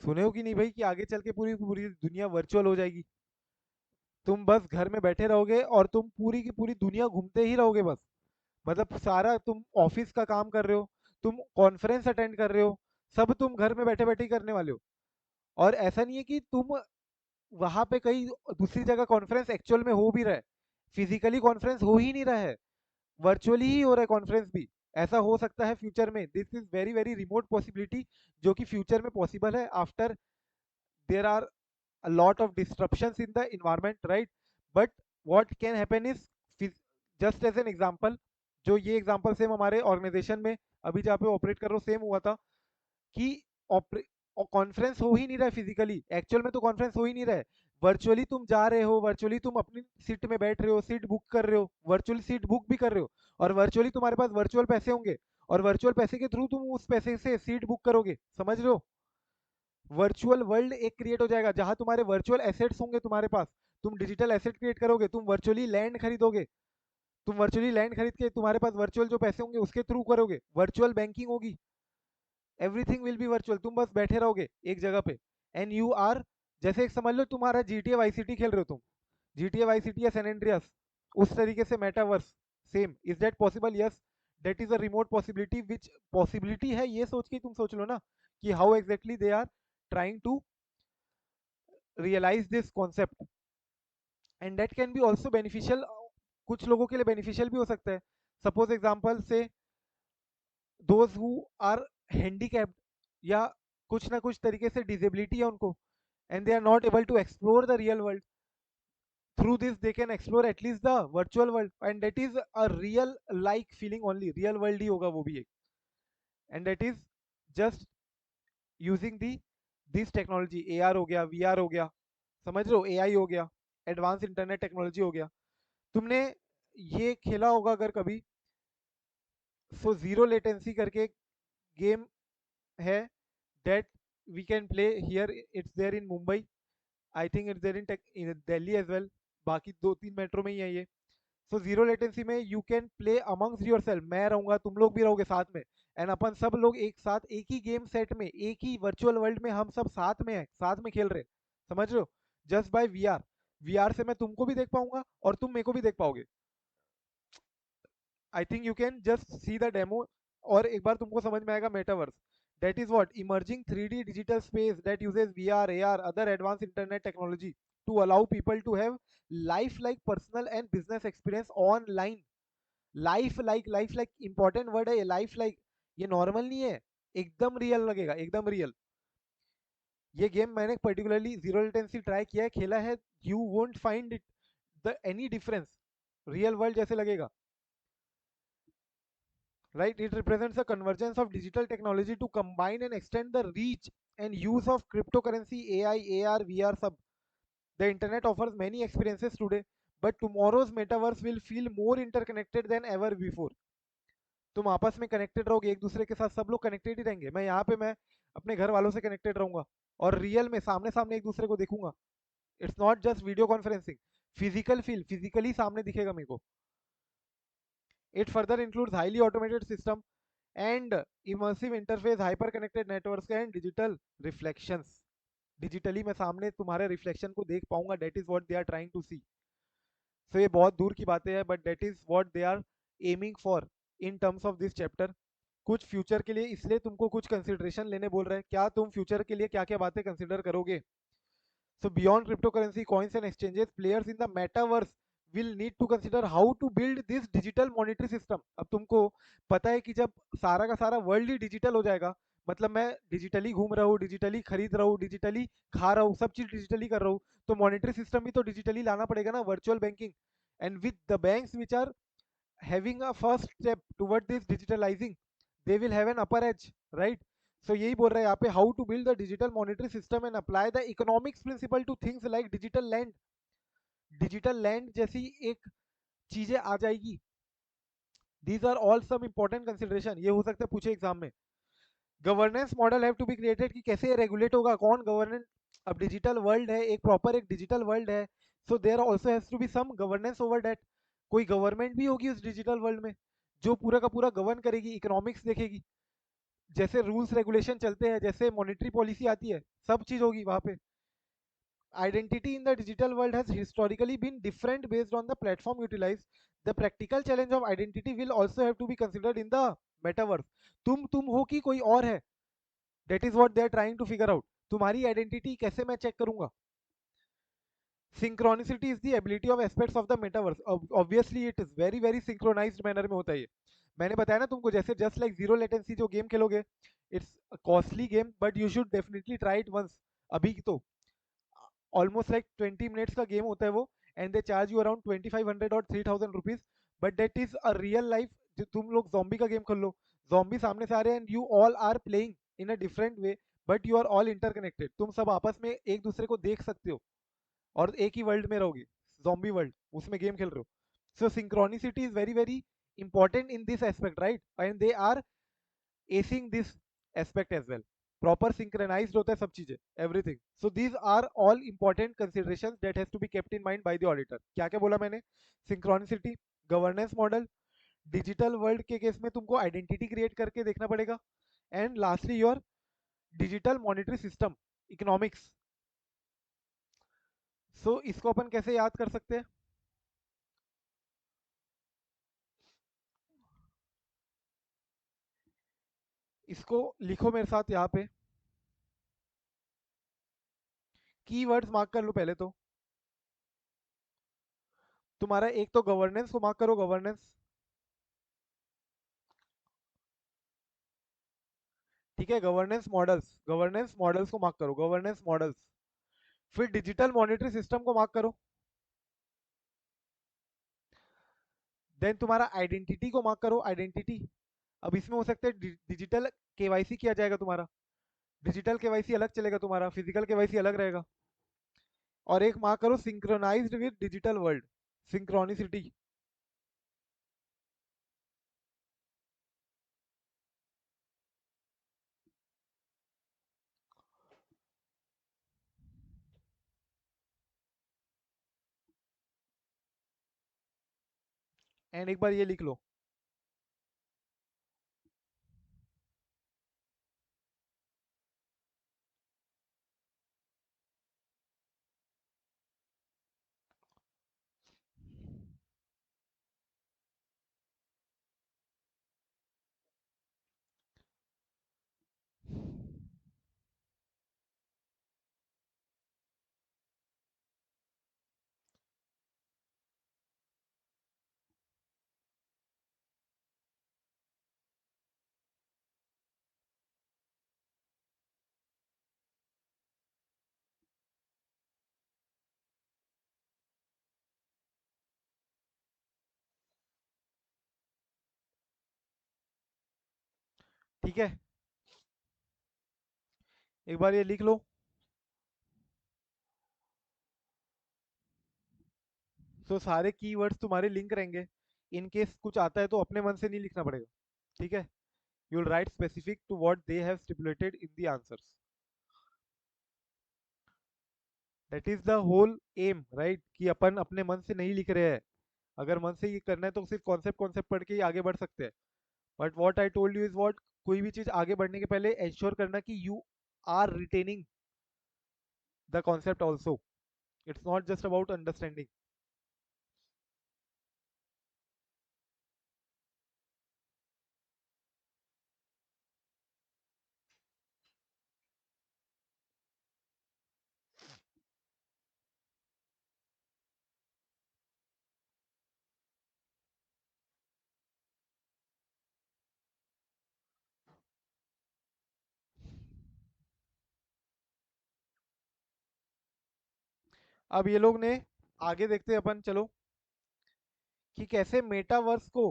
सुने हो कि नहीं भाई, कि आगे चल के पूरी पूरी दुनिया वर्चुअल हो जाएगी. तुम बस घर में बैठे रहोगे और तुम पूरी की पूरी दुनिया घूमते ही रहोगे बस. मतलब सारा तुम ऑफिस का काम कर रहे हो, तुम कॉन्फ्रेंस अटेंड कर रहे हो, सब तुम घर में बैठे बैठे ही करने वाले हो. और ऐसा नहीं है कि तुम वहां पे कई दूसरी जगह कॉन्फ्रेंस एक्चुअल में हो भी रहा है, फिजिकली कॉन्फ्रेंस हो ही नहीं रहा है, वर्चुअली ही हो रहा है कॉन्फ्रेंस भी। ऐसा हो सकता है फ्यूचर में, this is very very remote possibility, जो कि फ्यूचर में पॉसिबल है after there are a lot of disruptions in the environment, right? But what can happen is, just as an example, जो ये एग्जांपल सेम हमारे organisation में अभी जहाँ पे ऑपरेट कर रहे हो सेम हुआ था कि कॉन्फ्रेंस हो ही नहीं रहा है फिजिकली, एक्चुअल में तो कॉन्फ्रेंस हो ही नहीं रहा है, वर्चुअली तुम जा रहे हो, वर्चुअली तुम अपनी सीट में बैठ रहे हो, सीट बुक कर रहे हो, वर्चुअली सीट बुक भी कर रहे हो, और वर्चुअली तुम्हारे पास वर्चुअल पैसे होंगे, और वर्चुअल पैसे के थ्रू तुम उस पैसे से सीट बुक करोगे, समझ रहे हो? वर्चुअल वर्ल्ड एक क्रिएट हो जाएगा जहां तुम्हारे वर्चुअल एसेट्स होंगे तुम्हारे पास, तुम डिजिटल एसेट क्रिएट करोगे, तुम वर्चुअली लैंड खरीदोगे, तुम वर्चुअली लैंड खरीद के तुम्हारे पास वर्चुअल जो पैसे होंगे उसके थ्रू करोगे, वर्चुअल बैंकिंग होगी, एवरीथिंग विल बी वर्चुअल, तुम बस बैठे रहोगे एक जगह पे, एंड यू आर, जैसे एक समझ लो तुम्हारा जीटीए वाई सिटी खेल रहे हो तुम, जीटीए वाई सिटी या सैन एंड्रियास, उस तरीके से metaverse same, is that possible? Yes, that is a remote possibility, which possibility है ये सोच के तुम सोच लो ना कि how exactly they are trying to realise this concept, and that can be also beneficial, कुछ लोगों के लिए बेनिफिशियल भी हो सकता है। सपोज एग्जाम्पल से दोज हु आर हैंडीकैप्ड, या कुछ ना कुछ तरीके से डिजेबिलिटी है उनको, and they are not able to explore the real world, through this they can explore at least the virtual world, and that is a real like feeling, only real world ही होगा वो भी एक, and that is just using the this technology, AR हो गया, VR हो गया, समझ रहे हो, AI हो गया, एडवांस इंटरनेट टेक्नोलॉजी हो गया। तुमने ये खेला होगा अगर कभी, सो जीरो लेटेंसी करके गेम है, that we can play here, it's there in Mumbai, I think it's there in Delhi as well, बाकी दो तीन मेट्रो में ही है ये। सो जीरो लेटेंसी में you can play amongst yourself, मैं रहूंगा, तुम लोग भी रहोगे साथ में, एंड अपन सब लोग एक साथ एक ही गेम सेट में, एक ही वर्चुअल वर्ल्ड में हम सब साथ में हैं, साथ में खेल रहे, समझ रहे हो? जस्ट बाय वीआर, वीआर से मैं तुमको भी देख पाऊंगा और तुम मेरे को भी देख पाओगे। I think you can just see the demo, और एक बार तुमको समझ में आएगा metaverse, that is what emerging 3D digital space that uses VR, AR, other advanced internet technology to allow people to have life like personal and business experience online। Life like important word है ये, life like, ये normal नहीं है, एकदम real लगेगा, एकदम real. ये game मैंने पर्टिकुलरली जीरो लेटेंसी ट्राई किया है, खेला है, you won't find it the any difference, real world जैसे लगेगा, right? It represents a convergence of digital technology to combine and extend the reach and use of cryptocurrency, AI, AR, VR sub। The internet offers many experiences today, but tomorrow's metaverse will feel more interconnected than ever before। तुम आपस में connected रहोगे एक दूसरे के साथ, सब लोग कनेक्टेड ही रहेंगे, मैं यहाँ पे मैं अपने घर वालों से कनेक्टेड रहूंगा, और रियल में सामने सामने एक दूसरे को देखूंगा, it's not just video conferencing, physical feel, physically सामने दिखेगा मेरे को। It further includes highly automated system and immersive interface, hyper connected networks and digital reflections, digitally मैं सामने तुम्हारे रिफ्लेक्शन को देख पाऊंगा, that is what they are trying to see. So ये बहुत दूर की बातें हैं, but that is what they are aiming for in terms of this chapter. कुछ फ्यूचर के लिए इसलिए तुमको कुछ कंसिडरेशन लेने बोल रहे हैं, क्या तुम फ्यूचर के लिए क्या क्या बातें कंसिडर करोगे? So beyond cryptocurrency, coins and exchanges, players in the metaverse will need to consider how to build this digital monetary system। अब तुमको पता है कि जब सारा का सारा वर्ल्ड ही डिजिटल हो जाएगा, मतलब मैं डिजिटली घूम रहा हूँ, डिजिटली खरीद रहा हूँ, डिजिटली खा रहा हूँ, सब चीज डिजिटली कर रहा हूँ, तो मॉनेटरी सिस्टम भी तो डिजिटली लाना पड़ेगा ना, virtual banking. And with the banks which are having a first step toward this digitalizing, they will have an upper edge, right? So यही बोल रहा है यहाँ पे, how to build the digital monetary system and apply the economics principle to things like digital land। Digital land जैसी एक चीजें आ जाएगी, these are all some important consideration, ये हो सकता है पूछे एग्जाम में। Governance model have to be created, कि कैसे रेगुलेट होगा, कौन गवर्नेंस, अब डिजिटल वर्ल्ड है, एक प्रॉपर एक डिजिटल वर्ल्ड है, so there also has to be some governance over that, कोई गवर्नमेंट भी होगी उस डिजिटल वर्ल्ड में जो पूरा का पूरा गवर्न करेगी, इकोनॉमिक्स देखेगी, जैसे रूल्स रेगुलेशन चलते हैं, जैसे मॉनेटरी पॉलिसी आती है, सब चीज होगी वहां पे। Identity in the digital world has historically been different based on the platform utilized। The practical challenge of identity will also have to be considered in the metaverse। तुम हो कि कोई और है, that is what they are trying to figure out। तुम्हारी identity कैसे मैं check करूंगा? Synchronicity is the ability of aspects of the metaverse. Obviously it is very very synchronised manner में होता है ये. मैंने बताया ना तुमको, जैसे जस्ट लाइक जीरो लेटेंसी जो गेम खेलोगे, it's costly game but you should definitely try it once. अभी तो ऑलमोस्ट लाइक 20 मिनट्स का गेम होता है वो, and they charge you around 2500 और 3000 rupees. But that is a real life. तुम लोग जॉम्बी का गेम खेल लो, जॉम्बी सामने से आ रहे हैं and you all are playing in a different way, but you are all interconnected. तुम सब आपस में एक दूसरे को देख सकते हो और एक ही वर्ल्ड में रहोगे, जॉम्बी वर्ल्ड, उसमें गेम खेल रहे हो. So synchronicity is very very important in this aspect, right? And they are acing this aspect as well. Proper synchronized होता है सब चीजें, everything. So these are all important considerations that has to be kept in mind by the auditor. क्या क्या बोला मैंने? Synchronicity, governance model, digital world के case में तुमको आइडेंटिटी क्रिएट करके देखना पड़ेगा, and lastly your digital monetary system, economics. So इसको अपन कैसे याद कर सकते हैं? इसको लिखो मेरे साथ यहाँ पे. कीवर्ड्स मार्क कर लो पहले तो. तुम्हारा एक तो गवर्नेंस को मार्क करो, गवर्नेंस. ठीक है, गवर्नेंस मॉडल्स को मार्क करो, गवर्नेंस मॉडल्स. फिर डिजिटल मॉनिटरी सिस्टम को मार्क करो. देन तुम्हारा आइडेंटिटी को मार्क करो, आइडेंटिटी. अब इसमें हो सकता है डिजिटल केवाईसी किया जाएगा तुम्हारा, डिजिटल केवाईसी अलग चलेगा, तुम्हारा फिजिकल केवाईसी अलग रहेगा. और एक मार्क करो synchronised with digital world, synchronicity. And एक बार ये लिख लो. ठीक है, एक बार ये लिख लो. सो सारे कीवर्ड्स तुम्हारे लिंक रहेंगे. इन केस कुछ आता है तो अपने मन से नहीं लिखना पड़ेगा. ठीक है, you will write specific to what they have stipulated in the answers. That is the whole aim, right? कि अपन अपने मन से नहीं लिख रहे हैं. अगर मन से ये करना है तो सिर्फ कॉन्सेप्ट कॉन्सेप्ट पढ़ के ही आगे बढ़ सकते हैं. But what I told you is what, कोई भी चीज आगे बढ़ने के पहले इंश्योर करना कि you are retaining the concept also. It's not just about understanding. अब ये लोग ने आगे देखते हैं अपन, चलो, कि कैसे मेटावर्स को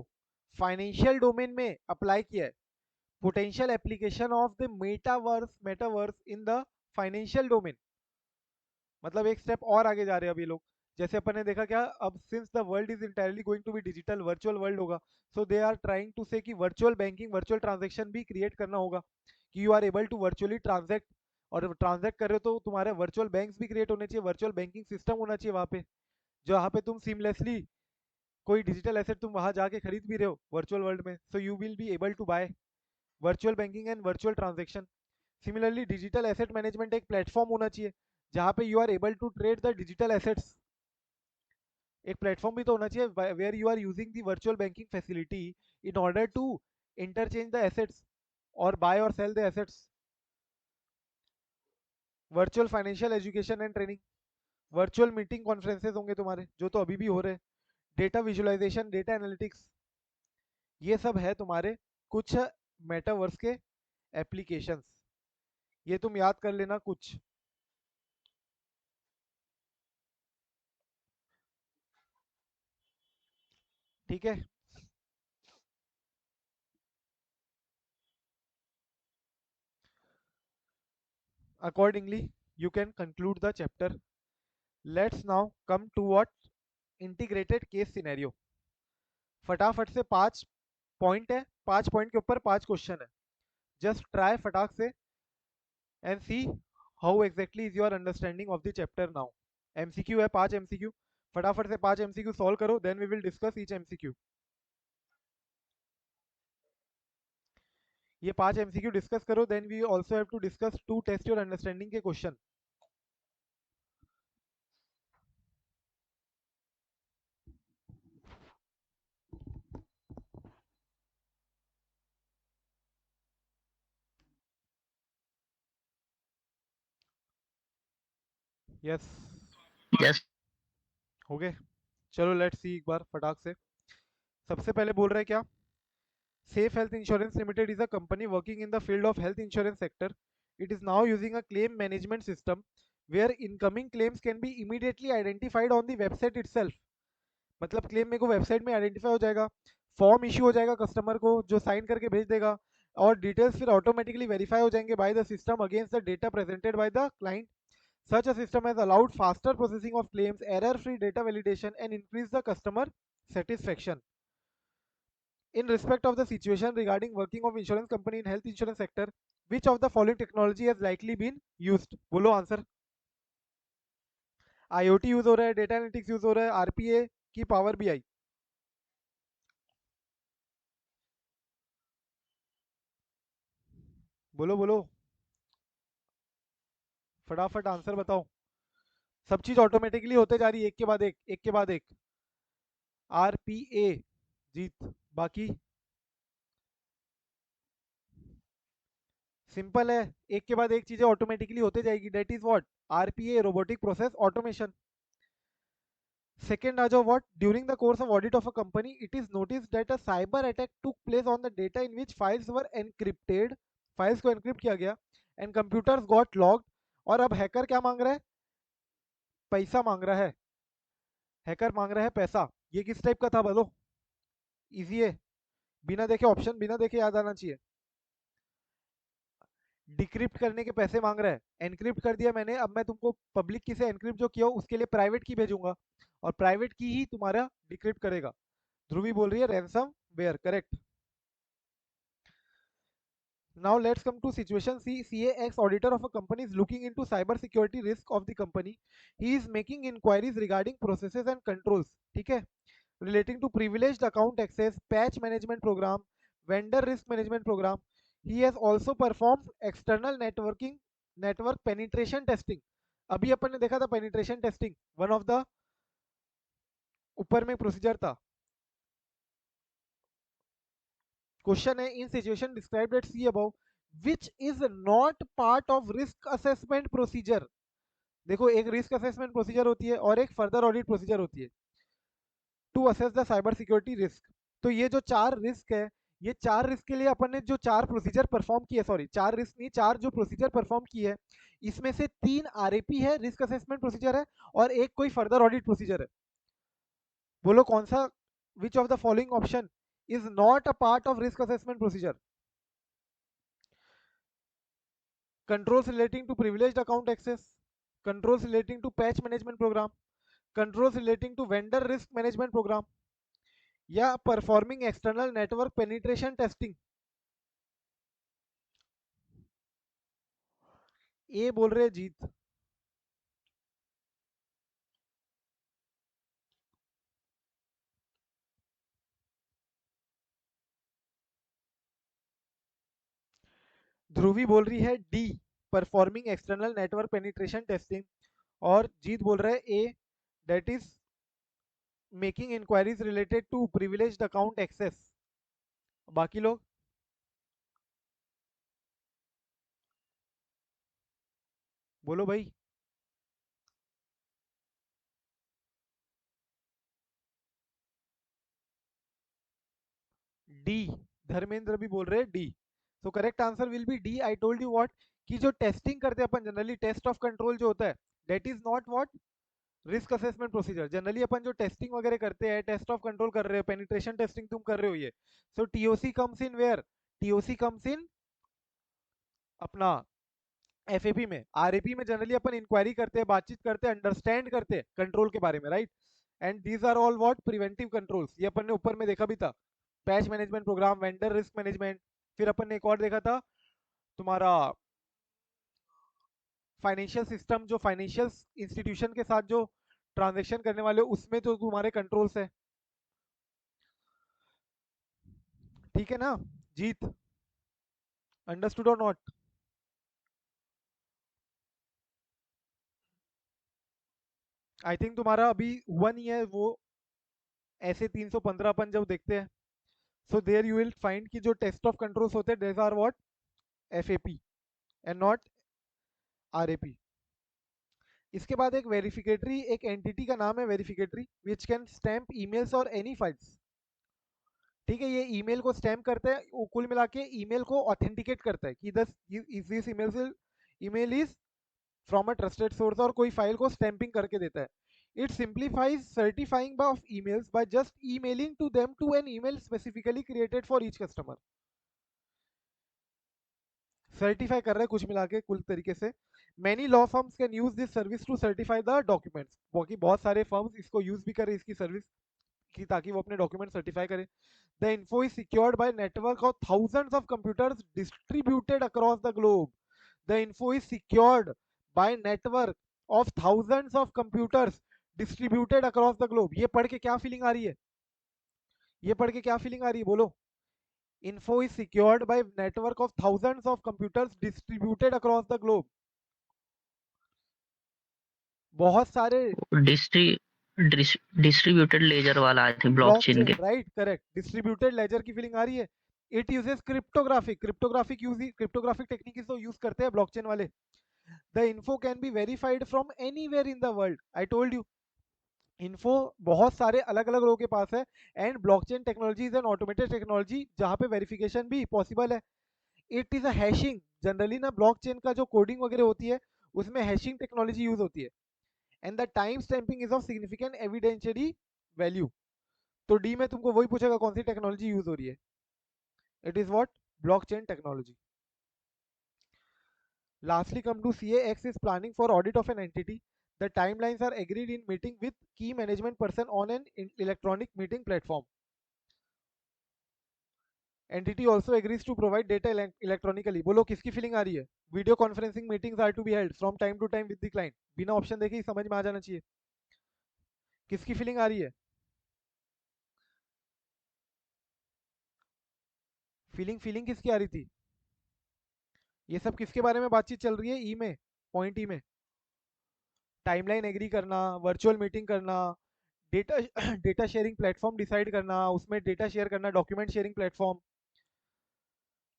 फाइनेंशियल डोमेन में अप्लाई किया है. Potential application of the metaverse in the financial domain. मतलब एक स्टेप और आगे जा रहे हैं अब ये लोग. जैसे अपन ने देखा क्या, अब since the world is entirely going to be digital, virtual world होगा. So they are trying to say कि वर्चुअल बैंकिंग, वर्चुअल ट्रांजेक्शन भी क्रिएट करना होगा, कि you are able to virtually transact. और ट्रांजेक्ट कर रहे हो तो तुम्हारे वर्चुअल बैंक्स भी क्रिएट होने चाहिए, वर्चुअल बैंकिंग सिस्टम होना चाहिए वहाँ पे, जहाँ पे तुम सीमलेसली कोई डिजिटल एसेट तुम वहां जाके खरीद भी रहे हो वर्चुअल वर्ल्ड में. So you will be able to buy virtual banking and virtual transaction. Similarly digital asset management एक प्लेटफॉर्म होना चाहिए जहाँ पे you are able to trade the digital assets. एक प्लेटफॉर्म भी तो होना चाहिए where you are using the virtual banking facility in order to interchange the assets और बाय और sell the assets. Virtual financial education and training, virtual meeting conferences होंगे तुम्हारे, जो तो अभी भी हो रहे हैं, डेटा विजुअलाइजेशन, डेटा एनालिटिक्स, ये सब है तुम्हारे कुछ मेटावर्स के एप्लीकेशंस। ये तुम याद कर लेना कुछ। ठीक है। Accordingly you can conclude the chapter. Let's now come to what integrated case scenario. फटाफट से 5 पॉइंट है, 5 पॉइंट के ऊपर 5 क्वेश्चन है। जस्ट ट्राई फटाक से and see how exactly is your understanding of the chapter now. MCQ है, 5 MCQ. फटाफट से 5 एमसीक्यू सॉल्व करो, then we will discuss each MCQ. ये 5 एमसीक्यू डिस्कस करो, then we also have to discuss to test your understanding के question. Yes, just हो गए। चलो लेट्स सी एक बार फटाक से। सबसे पहले बोल रहे हैं क्या, Safe Health Insurance Limited is a company working in the field of health insurance sector. It is now using a claim management system where incoming claims can be immediately identified on the website itself. मतलब claim मेरे को website में identify हो जाएगा, form issue हो जाएगा customer को जो साइन करके भेज देगा, और डिटेल्स फिर ऑटोमेटिकली वेरीफाई हो जाएंगे by the system against the data presented by the client. Such a system has allowed faster processing of claims, error-free data validation, and increase the customer satisfaction. In respect of the situation regarding working of insurance company in health insurance sector, which of the following technology has likely been used? बोलो answer. IoT use हो रहा है, data analytics use हो रहा है, RPA की power BI? बोलो बोलो, फटाफट आंसर बताओ। सब चीज ऑटोमेटिकली होते जा रही है, एक के बाद एक, एक के बाद एक। आरपीए जीत। बाकी सिंपल है, एक के बाद एक चीजें ऑटोमेटिकली होते जाएगी, that is what, RPA, robotic process automation. Second, Ajo, what? During the course of audit of a company, it is noticed that a cyber attack took place on the data in which files were encrypted. Files को encrypt किया गया, and computers got logged. और अब hacker क्या मांग रहा है? पैसा मांग रहा है। हैकर मांग रहा है पैसा। ये किस टाइप का था बोलो? इजी है, बिना देखे ऑप्शन, बिना देखे याद आना चाहिए। डिक्रिप्ट करने के पैसे मांग रहा है, एनक्रिप्ट कर दिया मैंने, अब मैं तुमको पब्लिक की से एनक्रिप्ट जो किया उसके लिए प्राइवेट की भेजूंगा, और प्राइवेट की ही तुम्हारा डिक्रिप्ट करेगा। ध्रुवी बोल रही है ransomware, correct. Now let's come to situation C. CAX auditor of a company is looking into cyber security risk of the company. He is making inquiries regarding processes and controls. ठीक है, relating to privileged account access, patch management program, vendor risk management program. He has also performed external network penetration testing. अभी अपन ने देखा था penetration testing, one of the ऊपर में procedure था। Question है, in situation described at C above which is not part of risk assessment procedure. देखो, एक रिस्क असेसमेंट प्रोसीजर होती है और एक फर्दर ऑडिट प्रोसीजर होती है to assess the cyber security risk. तो ये जो 4 रिस्क है, ये 4 रिस्क के लिए अपन ने जो 4 प्रोसीजर परफॉर्म किए, सॉरी 4 रिस्क नहीं, 4 जो प्रोसीजर परफॉर्म की है, इसमें से 3 आरएपी है, रिस्क असेसमेंट प्रोसीजर है, और एक कोई फर्दर ऑडिट प्रोसीजर है। बोलो कौन सा, विच of the following option is not a part of risk assessment procedure? Controls relating to privileged account access, controls relating to patch management program, controls relating to vendor risk management program, या performing external network penetration testing? A बोल रहे जीत। ध्रुवी बोल रही है D, performing external network penetration testing, और जीत बोल रहा है A, that is making inquiries related to privileged account access. बाकी लोग बोलो भाई। डी, धर्मेंद्र भी बोल रहे हैं D. So correct answer will be D. I told you what, कि जो टेस्टिंग करते हैं अपन जनरली, टेस्ट ऑफ कंट्रोल जो होता है, that is not what risk assessment procedure. Generally अपन जो टेस्टिंग वगैरह करते हैं, टेस्ट ऑफ कंट्रोल कर रहे हो, पेनिट्रेशन टेस्टिंग तुम कर रहे हो ये, so TOC comes in where, TOC comes in अपना एफएपी में। आरएपी में जनरली अपन इंक्वायरी करते हैं, बातचीत करते हैं, अंडरस्टैंड करते हैं कंट्रोल के बारे में, right. And these are all what preventive controls, ये अपन ने ऊपर में देखा भी था, patch management programme, vendor risk management. फिर अपन ने एक और देखा था तुम्हारा फाइनेंशियल सिस्टम, जो फाइनेंशियल इंस्टीट्यूशन के साथ जो ट्रांजेक्शन करने वाले हो, उसमें जो तुम्हारे कंट्रोल्स है। ठीक है ना जीत, अंडरस्टूड और नॉट? आई थिंक तुम्हारा अभी हुआ नहीं है वो, ऐसे 315 अपन जब देखते हैं, so there you will find कि जो टेस्ट ऑफ कंट्रोल्स होते हैं, there are what FAP and not RAP. इसके बाद एक वेरिफिकेटरी, एक एंटिटी का नाम है verificatory, which can stamp emails और एनी फाइल्स। ठीक है, ये ईमेल को स्टैम्प करता है, कुल मिला के ईमेल को ऑथेंटिकेट करता है कि this email is from a trusted source, और कोई फाइल को स्टैंपिंग करके देता है। It simplifies certifying of emails by just emailing to them to an email specifically created for each customer. Certify कर रहे हैं कुछ मिला के कुल तरीके से। Many law firms can use this service to certify the documents, बाकी बहुत सारे फर्म्स इसको यूज भी कर रहे हैं इसकी सर्विस की, ताकि वो अपने डॉक्यूमेंट सर्टिफाई करें। The info is secured by network of thousands of computers distributed across the globe. The info is secured by network of thousands of computers distributed across the globe. ये पढ़ के क्या feeling आ रही है, ये पढ़ के क्या फीलिंग आ रही है बोलो? Info is secured by network of thousands of computers distributed across the globe. बहुत सारे डिस्ट्री डिस्ट्रीब्यूटेड लेजर वाला आई थिंक ब्लॉकचेन ब्लॉकचेन, के। राइट, करेक्ट, डिस्ट्रीब्यूटेड लेजर की फीलिंग आ रही है। It uses cryptographic, cryptographic technique तो यूज करते हैं ब्लॉकचेन वाले। The info can be verified from anywhere in the world. I told you, info बहुत सारे अलग अलग लोगों के पास है। And blockchain technology is an automated technology जहां पे वेरिफिकेशन भी पॉसिबल है। It is a hashing, generally ना ब्लॉकचेन का जो कोडिंग वगैरह होती है, उसमें हैशिंग टेक्नोलॉजी यूज होती है। And the time stamping is of significant evidentiary value. तो डी में तुमको वही पूछेगा कौन सी टेक्नोलॉजी यूज हो रही है, it is what blockchain technology. Lastly, come to CAX is planning for audit of an entity. The timelines are agreed in meeting with key management person on an electronic meeting platform. Entity also agrees to provide data electronically. बोलो किसकी feeling आ रही है? Video conferencing meetings are to be held from time to time with the client. बिना option देखे ही समझ में आ जाना चाहिए किसकी फीलिंग आ रही है। फीलिंग फीलिंग किसकी आ रही थी? ये सब किसके बारे में बातचीत चल रही है? ई में, पॉइंट ई में, टाइमलाइन एग्री करना, वर्चुअल मीटिंग करना, data data sharing platform decide करना, उसमें डेटा शेयर करना, document sharing platform,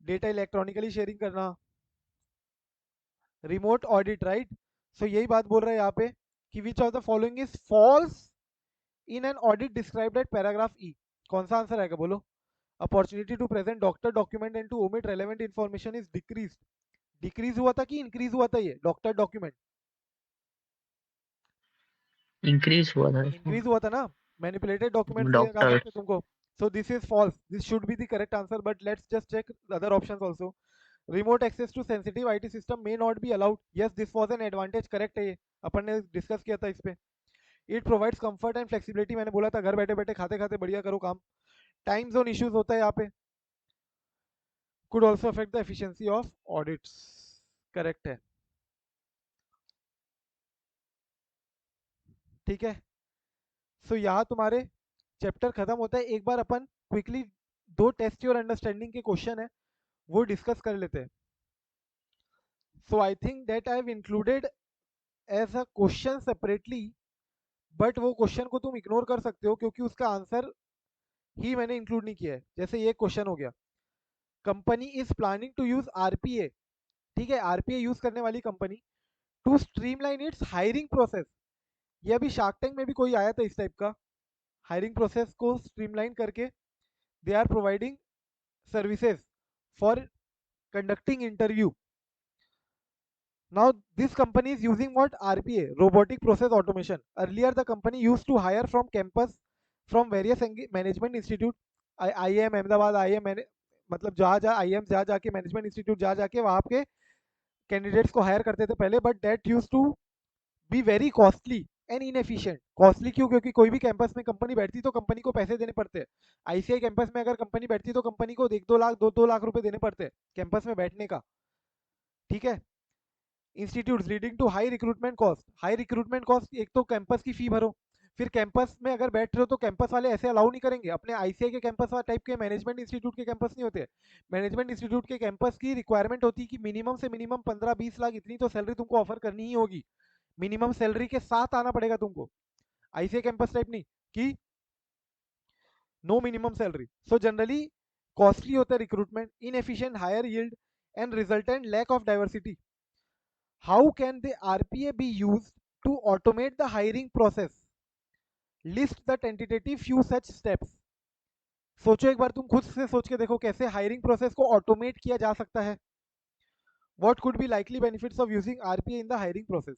data electronically sharing करना, रिमोट ऑडिट, राइट। सो यही बात बोल रहा है यहाँ पे कि which of the following is false in an audit described at paragraph E. कौन सा आंसर आएगा बोलो? Opportunity to present doctor document and to omit relevant information is decrease. Decrease हुआ था कि इंक्रीज हुआ था ये डॉक्टर डॉक्यूमेंट? इंक्रीज हुआ था इसमें। इंक्रीज हुआ था ना, मैनिपुलेटेड डॉक्यूमेंट्स दिए जा डॉक्टर सकते तुमको। So this is false, this should be the correct answer, but let's just check other options also. Remote access to sensitive IT system may not be allowed. Yes, this was an advantage, correct है ये, अपन ने discuss किया था इस पे। It provides comfort and flexibility, मैंने बोला था घर बैठे बैठे खाते खाते बढ़िया करो काम। टाइम जोन इश्यूज होता है यहाँ पे। Could also affect the efficiency of audits, correct है। ठीक है, सो यहाँ तुम्हारे चैप्टर खत्म होता है। एक बार अपन क्विकली दो टेस्ट योर अंडरस्टैंडिंग के क्वेश्चन है वो डिस्कस कर लेते हैं। So I think that I have included as a question separately, but वो क्वेश्चन को तुम इग्नोर कर सकते हो क्योंकि उसका आंसर ही मैंने इंक्लूड नहीं किया है। जैसे ये क्वेश्चन हो गया, company is planning to use RPA, ठीक है, आरपीए यूज करने वाली company, to streamline its hiring process. ये अभी शार्क टैंक में भी कोई आया था इस टाइप का, हायरिंग प्रोसेस को स्ट्रीमलाइन करके they are providing services for conducting interview. Now this company is using what? RPA, robotic process automation. Earlier the company used to hire from campus from various management institute, IIM Ahmedabad, IIM मतलब जहाँ जहाँ IIM जहाँ जाके management institute जहाँ जाके वहाँ के candidates को हायर करते थे पहले, but that used to be very costly and inefficient. Costly क्यों? क्योंकि कोई भी कैंपस में कंपनी बैठती तो कंपनी को पैसे देने पड़ते हैं. आईसीआई कैंपस में अगर कंपनी बैठती तो कंपनी को 1-2 लाख 2-2 लाख रुपए देने पड़ते हैं कैंपस में बैठने का. ठीक है. Institute leading to high recruitment cost. High recruitment cost, एक तो कैंपस की फी भरो, फिर कैंपस में अगर बैठ रहे हो तो कैंपस वाले ऐसे अलाउ नहीं करेंगे. अपने आईसीआई के कैंपस वाला टाइप के मैनेजमेंट इंस्टीट्यूट के कैंपस नहीं होते. मैनेजमेंट इंस्टीट्यूट के कैंपस की रिक्वायरमेंट होती है कि मिनिमम से मिनिमम 15-20 लाख इतनी तो सैलरी तुमको ऑफर करनी ही होगी. मिनिमम सैलरी के साथ आना पड़ेगा तुमको. आईसीआई कैंपस टाइप नहीं कि no minimum salary. So generally costly होता है recruitment, inefficient, higher yield and resultant lack of diversity. How can the RPA be used to automate the hiring process? List the tentative few such steps. सोचो एक बार, तुम खुद से सोच के देखो कैसे हायरिंग प्रोसेस को ऑटोमेट किया जा सकता है. What could be likely benefits of using RPA in the hiring process.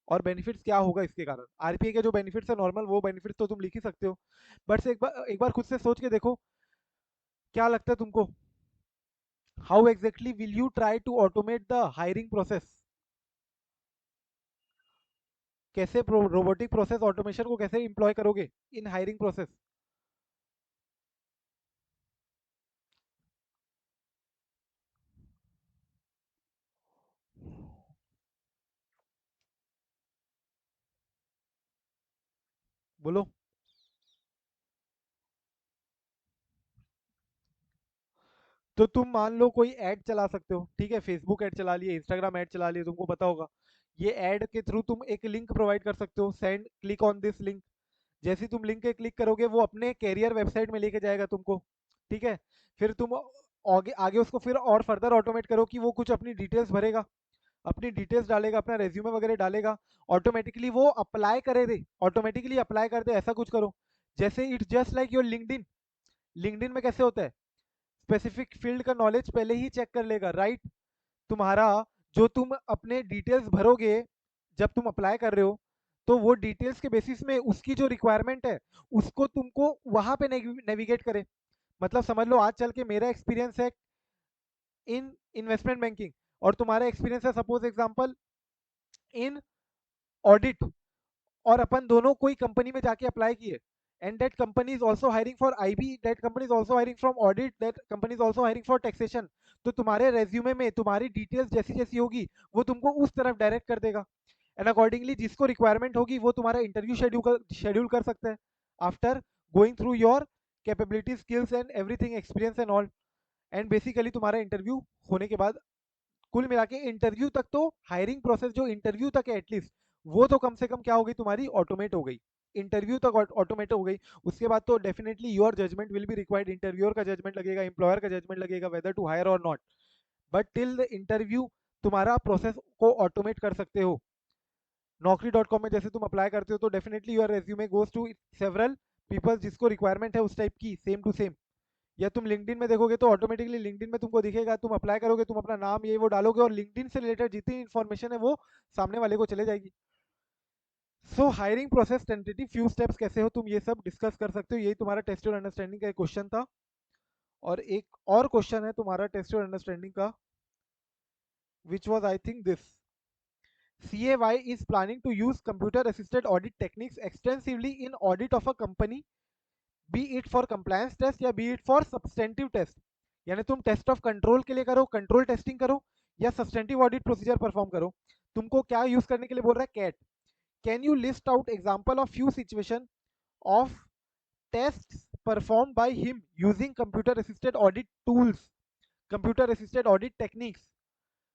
और बेनिफिट्स क्या होगा इसके कारण. आरपीए के जो बेनिफिट्स है नॉर्मल, वो बेनिफिट्स तो तुम लिख ही सकते हो, बट एक बार खुद से सोच के देखो क्या लगता है तुमको. How exactly will you try to automate the hiring process. कैसे रोबोटिक प्रोसेस ऑटोमेशन को कैसे इंप्लॉय करोगे इन हायरिंग प्रोसेस. बोलो. तो तुम मान लो कोई ऐड चला सकते हो. ठीक है, फेसबुक ऐड चला लिए, इंस्टाग्राम ऐड चला लिए, तुमको पता होगा. ये ऐड के थ्रू तुम एक लिंक प्रोवाइड कर सकते हो, send click on this link. जैसे ही तुम लिंक पे क्लिक करोगे वो अपने कैरियर वेबसाइट में लेके जाएगा तुमको. ठीक है. फिर तुम आगे आगे उसको फिर और फर्दर ऑटोमेट करो कि वो कुछ अपनी डिटेल्स भरेगा, अपनी डिटेल्स डालेगा, अपना रेज्यूमे वगैरह डालेगा. ऑटोमेटिकली वो अप्लाई करे दे, ऑटोमेटिकली अप्लाई कर दे, ऐसा कुछ करो. जैसे it's just like your LinkedIn. LinkedIn में कैसे होता है, स्पेसिफिक फील्ड का नॉलेज पहले ही चेक कर लेगा, राइट. तुम्हारा जो तुम अपने डिटेल्स भरोगे जब तुम अप्लाई कर रहे हो, तो वो डिटेल्स के बेसिस में उसकी जो रिक्वायरमेंट है उसको तुमको वहां पे नेविगेट करे. मतलब समझ लो आज चल के मेरा एक्सपीरियंस है इन इन्वेस्टमेंट बैंकिंग और तुम्हारा एक्सपीरियंस है सपोज एग्जांपल इन ऑडिट, और अपन दोनों कोई कंपनी में जाके अप्लाई किए, and that company is also hiring for IB, that company is also hiring from audit, that company is also hiring for taxation. तो तुम्हारे रेज्यूमे में तुम्हारी डिटेल्स जैसी जैसी होगी वो तुमको उस तरफ डायरेक्ट कर देगा. एंड अकॉर्डिंगली जिसको रिक्वायरमेंट होगी वो तुम्हारा इंटरव्यू शेड्यूल कर सकता है after going through your capability, skills and everything, experience and all. And basically तुम्हारा इंटरव्यू होने के बाद, कुल मिला के इंटरव्यू तक तो, हायरिंग प्रोसेस जो इंटरव्यू तक है एटलीस्ट, वो तो कम से कम क्या हो गई तुम्हारी, ऑटोमेट हो गई. इंटरव्यू तक ऑटोमेट हो गई. उसके बाद तो definitely your judgement will be required. Interviewer का जजमेंट लगेगा, एम्प्लॉयर का जजमेंट लगेगा वेदर टू हायर और not. But till the interview तुम्हारा प्रोसेस को ऑटोमेट कर सकते हो. Naukri.com में जैसे तुम अप्लाई करते हो तो definitely your resume goes to several people जिसको रिक्वायरमेंट है उस टाइप की, सेम टू सेम. या तुम लिंक्डइन में देखोगे तो ऑटोमेटिकली लिंक्डइन में तुमको दिखेगा, तुम अप्लाई करोगे, तुम अपना नाम ये वो डालोगे और लिंक्डइन से रिलेटेड जितनी इन्फॉर्मेशन है वो सामने वाले को चले जाएगी. So hiring process tentative few steps कैसे हो, तुम ये सब डिस्कस कर सकते हो. यही तुम्हारा टेस्ट और अंडरस्टैंडिंग का एक क्वेश्चन था. और एक और क्वेश्चन है तुम्हारा टेस्ट और अंडरस्टैंडिंग का, which was I think this. CAY is planning to use computer assisted audit techniques extensively in audit of a company, be it for compliance test या be it for substantive test. यानी तुम test of control के लिए करो, control testing करो, या substantive audit procedure perform करो. तुमको क्या यूज करने के लिए बोल रहा है, CAAT. Can you list out example of few situation of tests perform by him using computer assisted audit tools, computer assisted audit techniques.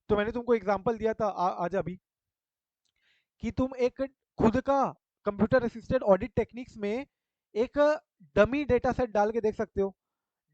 तो मैंने तुमको एग्जांपल दिया था आज अभी कि तुम एक खुद का कंप्यूटर असिस्टेड ऑडिट टेक्निक्स में एक डमी डेटा सेट डाल के देख सकते हो.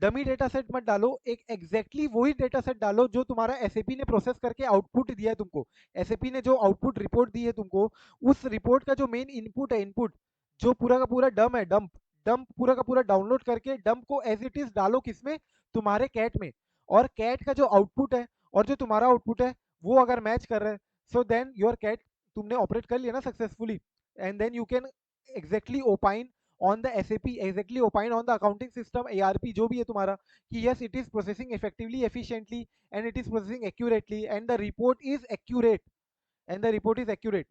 डमी डेटा सेट मत डालो, एक एग्जैक्टली वही डेटा सेट डालो जो तुम्हारा एसएपी ने प्रोसेस करके आउटपुट दिया है तुमको. एसएपी ने जो आउटपुट रिपोर्ट दी है तुमको, उस रिपोर्ट का जो मेन इनपुट है, इनपुट जो पूरा का पूरा डम है, डंप डंप पूरा का पूरा डाउनलोड करके डंप को एज इट इज डालो किसमें, तुम्हारे कैट में। और कैट का जो आउटपुट है और जो तुम्हारा आउटपुट है वो अगर मैच कर रहा है, सो देन योर कैट तुमने ऑपरेट कर लिया ना successfully. And then you can exactly opine on the SAP, exactly opine on the accounting system ERP जो भी है तुम्हारा, कि yes it is processing effectively efficiently and it is processing accurately and the report is accurate, and the report is accurate.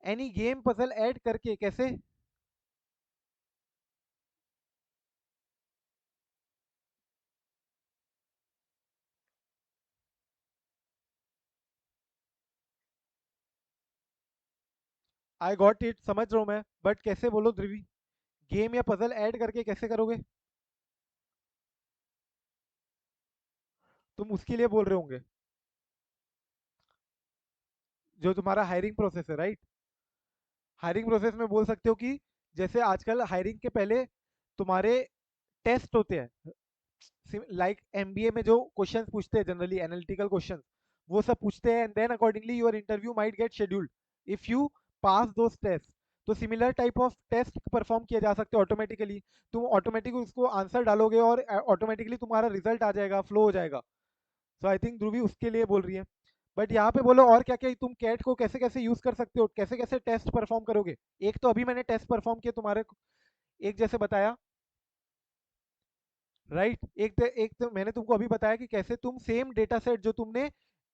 Any game puzzle add करके कैसे? I got it, समझ रहा हूँ मैं, बट कैसे बोलो ध्रुवी, गेम या पजल ऐड करके कैसे करोगे? तुम उसके लिए बोल रहे होंगे जो तुम्हारा हायरिंग प्रोसेस है, राइट? हायरिंग प्रोसेस में बोल सकते हो कि जैसे आजकल हायरिंग के पहले तुम्हारे टेस्ट होते हैं, लाइक एमबीए में जो क्वेश्चंस पूछते हैं जनरली एनालिटिकल क्वेश्चंस, वो सब पूछते हैं, and then accordingly your interview might get scheduled if you pass those test. तो similar type of test perform किया जा सकते हैं ऑटोमेटिकली। तुम ऑटोमेटिकली उसको आंसर डालोगे और ऑटोमेटिकली तुम्हारा रिजल्ट आ जाएगा, फ्लो हो जाएगा। सो आई थिंक ध्रुवी उसके लिए बोल रही है। बट यहाँ पे बोलो और क्या क्या तुम कैट को कैसे कैसे यूज कर सकते हो, कैसे कैसे टेस्ट परफॉर्म करोगे? एक तो अभी मैंने टेस्ट परफॉर्म किया तुम्हारे, एक जैसे बताया, राइट? एक तो मैंने तुमको अभी बताया कि कैसे तुम सेम डेटा सेट जो तुमने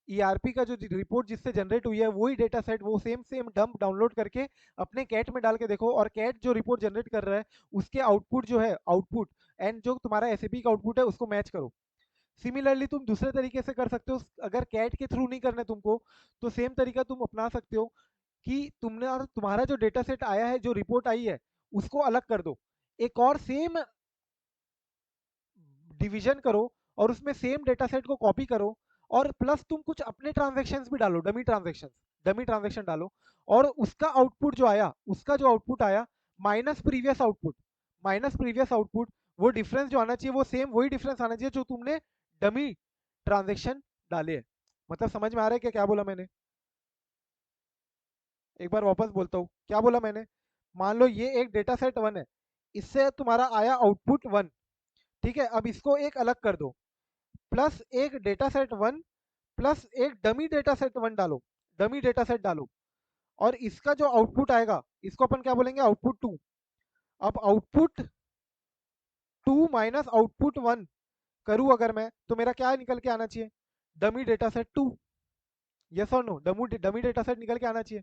ईआरपी का जो रिपोर्ट जिससे जनरेट हुई है वही डेटा सेट वो सेम सेम डंप डाउनलोड करके अपने कैट में डाल के देखो, और कैट जो रिपोर्ट जनरेट कर रहा है उसके आउटपुट जो है आउटपुट एंड जो तुम्हारा एसएपी का आउटपुट है उसको मैच करो। सिमिलरली तुम दूसरे तरीके से कर सकते हो, अगर कैट के थ्रू नहीं करना है तुमको तो सेम तरीका तुम अपना सकते हो कि तुमने और तुम्हारा जो डेटा सेट आया है जो रिपोर्ट आई है उसको अलग कर दो, एक और सेम डिवीजन करो और उसमें सेम डेटा सेट को कॉपी करो, और प्लस तुम कुछ अपने ट्रांजेक्शन्स भी डालो, डमी ट्रांजेक्शन डालो, और उसका आउटपुट जो आया, उसका जो आउटपुट आया minus previous output, minus previous output, वो डिफरेंस जो आना चाहिए वो सेम वही डिफरेंस आना चाहिए जो तुमने डमी ट्रांजेक्शन डाले हैं। मतलब समझ में आ रहा है क्या क्या बोला मैंने? एक बार वापस बोलता हूँ क्या बोला मैंने। मान लो ये एक डेटा सेट वन है, इससे तुम्हारा आया आउटपुट वन, ठीक है? अब इसको एक अलग कर दो, प्लस एक डेटा सेट वन प्लस एक डमी डेटा सेट वन डालो, डमी डेटा सेट डालो, और इसका जो आउटपुट आएगा इसको अपन क्या बोलेंगे, आउटपुट टू। अब output two minus output one करूँ अगर मैं, तो मेरा क्या निकल के आना चाहिए, dummy data set two. Yes और नो, डमी डेटा सेट निकल के आना चाहिए।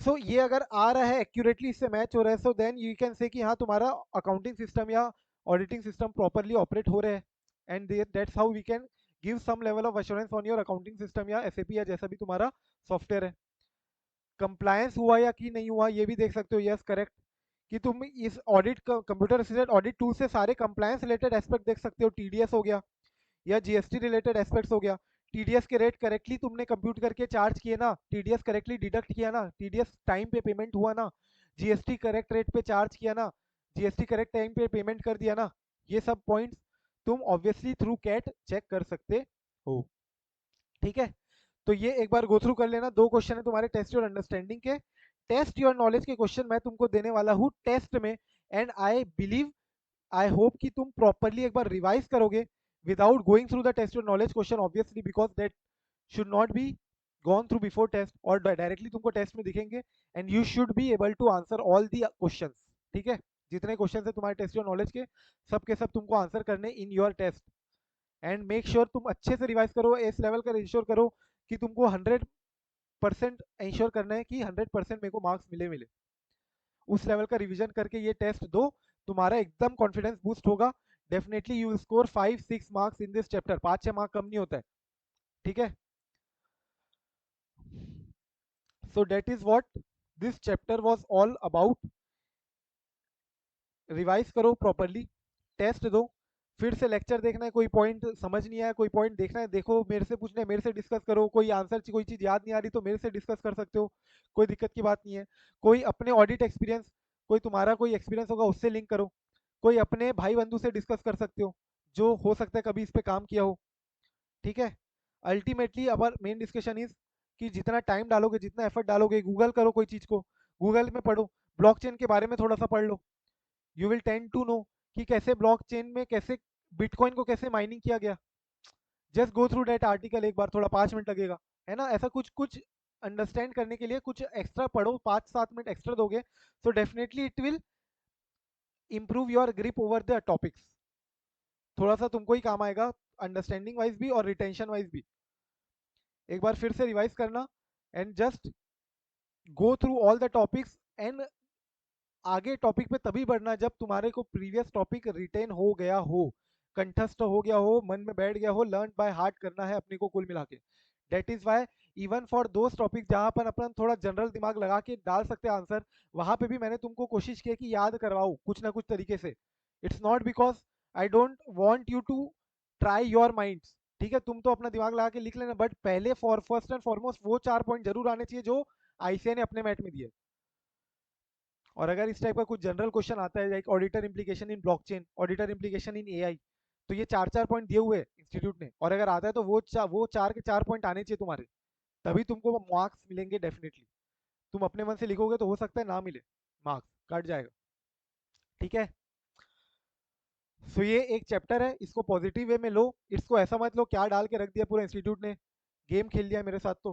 सो ये अगर आ रहा है एक्यूरेटली, इससे मैच हो रहा है, सो देन यू कैन से कि हाँ तुम्हारा अकाउंटिंग सिस्टम या ऑडिटिंग सिस्टम प्रॉपरली ऑपरेट हो रहे हैं, and that's how we can give some level of assurance on your accounting system या एसएपी या जैसा भी तुम्हारा सॉफ्टवेयर है। कंप्लायंस हुआ या कि नहीं हुआ ये भी देख सकते हो, यस करेक्ट, कि तुम इस audit computer assisted audit tool से सारे कंप्लायंस रिलेटेड एस्पेक्ट देख सकते हो, टीडीएस हो गया या जीएसटी रिलेटेड एस्पेक्ट्स हो गया। टीडीएस के रेट करेक्टली तुमने कंप्यूट करके चार्ज किए ना, टीडीएस करेक्टली डिडक्ट किया ना, टीडीएस टाइम पे पेमेंट हुआ ना, जीएसटी करेक्ट रेट पे चार्ज किया ना, जीएसटी करेक्ट टाइम पे पेमेंट कर दिया ना, ये सब पॉइंट्स तुम ऑब्वियसली थ्रू कैट चेक कर सकते हो। ठीक है? तो ये एक बार गो थ्रू कर लेना, दो क्वेश्चन है तुम्हारे टेस्ट योर अंडरस्टैंडिंग के, टेस्ट योर नॉलेज के क्वेश्चन मैं तुमको देने वाला हूँ टेस्ट में। And I believe, I hope कि तुम प्रॉपरली एक बार रिवाइज करोगे without going through the test your knowledge question, obviously because that should not be gone through before test, और डायरेक्टली तुमको टेस्ट में दिखेंगे, and you should be able to answer all the question. ठीक है? जितने question है तुम्हारे test your knowledge के, सब के सब तुमको आंसर करने in your test. And make sure तुम अच्छे से रिवाइज करो, इस लेवल का इंश्योर करो कि तुमको 100% इंश्योर करना है कि 100% मेरे को मार्क्स मिले मिले। उस लेवल का रिवीजन करके ये टेस्ट दो, तुम्हारा एकदम कॉन्फिडेंस बूस्ट होगा। Definitely you will score 5-6 marks in this chapter, 5-6 mark कम नहीं होता है। ठीक है? So that is what this chapter was all about. Revise करो प्रॉपरली, टेस्ट दो, फिर से लेक्चर देखना है, कोई पॉइंट समझ नहीं आया, कोई पॉइंट देखना है देखो, मेरे से पूछना है, मेरे से डिस्कस करो, कोई आंसर कोई चीज़ याद नहीं आ रही तो मेरे से डिस्कस कर सकते हो, कोई दिक्कत की बात नहीं है। कोई अपने ऑडिट एक्सपीरियंस, कोई तुम्हारा कोई एक्सपीरियंस होगा उससे लिंक करो, कोई अपने भाई बंधु से डिस्कस कर सकते हो जो हो सकता है कभी इस पे काम किया हो। ठीक है? Ultimately our main discussion is कि जितना टाइम डालोगे, जितना एफर्ट डालोगे, गूगल करो कोई चीज़ को, गूगल में पढ़ो, ब्लॉकचेन के बारे में थोड़ा सा पढ़ लो, you will tend to know कि कैसे ब्लॉकचेन में कैसे बिटकॉइन को कैसे माइनिंग किया गया। Just go through that article एक बार, थोड़ा 5 मिनट लगेगा, है ना। ऐसा कुछ कुछ अंडरस्टैंड करने के लिए कुछ एक्स्ट्रा पढ़ो, 5-7 मिनट एक्स्ट्रा दोगे, तो definitely it will improve your grip over the topics, थोड़ा सा तुमको ही काम आएगा, अंडरस्टैंडिंग वाइज भी और रिटेंशन वाइज भी। एक बार फिर से रिवाइज करना, and just go through all the topics, and आगे टॉपिक पे तभी बढ़ना जब तुम्हारे को प्रीवियस टॉपिक रिटेन हो गया हो, कंठस्थ हो गया हो, मन में बैठ गया हो, लर्न बाय हार्ट करना है अपने को कुल मिला के। That is why even for those topic जहां पर अपन थोड़ा जनरल दिमाग लगा के डाल सकते हैं आंसर, वहां पे भी मैंने तुमको कोशिश की है कि याद करवाऊं कुछ ना कुछ तरीके से। It's not because I don't want you to try your minds, ठीक है, तुम तो अपना दिमाग लगा के लिख लेना, बट पहले फॉर फर्स्ट एंड फॉरमोस्ट वो 4 पॉइंट जरूर आने चाहिए जो आईसीआई ने अपने मैट में दिए। और अगर इस टाइप का कुछ जनरल क्वेश्चन आता है लाइक ऑडिटर इम्प्लीकेशन इन ब्लॉकचेन, ऑडिटर इम्प्लीकेशन इन एआई, तो ये 4-4 पॉइंट दिए हुए इंस्टीट्यूट ने, और अगर आता है तो वो 4 के 4 पॉइंट आने चाहिए तुम्हारे, तभी तुमको मार्क्स मिलेंगे डेफिनेटली। तुम अपने मन से लिखोगे तो हो सकता है ना मिले, मार्क्स कट जाएगा, ठीक है। सो ये एक चैप्टर है, इसको पॉजिटिव वे में लो, इसको ऐसा मत लो क्या डाल के रख दिया पूरा इंस्टीट्यूट ने, गेम खेल लिया मेरे साथ, तो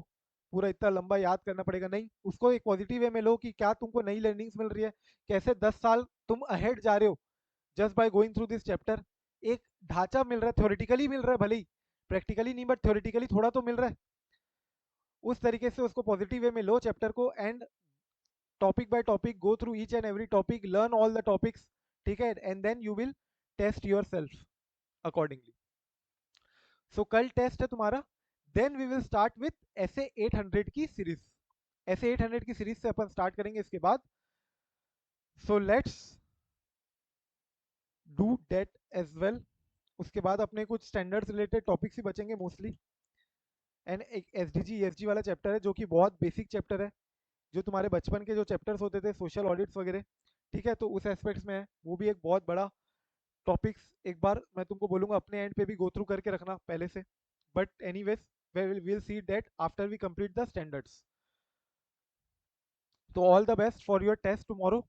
पूरा इतना लंबा याद करना पड़ेगा, नहीं, उसको एक पॉजिटिव वे में लो कि क्या तुमको नई लर्निंग्स मिल रही है, कैसे 10 साल तुम अहेड जा रहे हो just by going through this chapter. एक ढांचा मिल रहा है, थ्योरेटिकली मिल रहा है भले ही, प्रैक्टिकली नहीं, बट थ्योरेटिकली थोड़ा तो मिल रहा है। उस तरीके से उसको पॉजिटिव वे में लो चैप्टर को, and topic by topic go through each and every topic, learn all the topics, ठीक है, and then you will test your self accordingly. So कल टेस्ट है तुम्हारा, then we will start with ऐसे 800 की सीरीज, ऐसे 800 की सीरीज से अपन स्टार्ट करेंगे इसके बाद। So let's do that as well. उसके बाद अपने कुछ स्टैंडर्ड्स रिलेटेड टॉपिक्स ही बचेंगे मोस्टली, एंड एक S D G S G वाला चैप्टर है जो कि बहुत बेसिक चैप्टर है, जो तुम्हारे बचपन के जो चैप्टर्स होते थे सोशल ऑडिट्स वगैरह, ठीक है, तो उस एस्पेक्ट्स में है, वो भी एक बहुत बड़ा टॉपिक्स, एक बार मैं तुमको बोलूंगा अपने एंड पे भी गो थ्रू करके रखना पहले से, but anyways we'll see that after we complete the standards. तो all the best for your test tomorrow,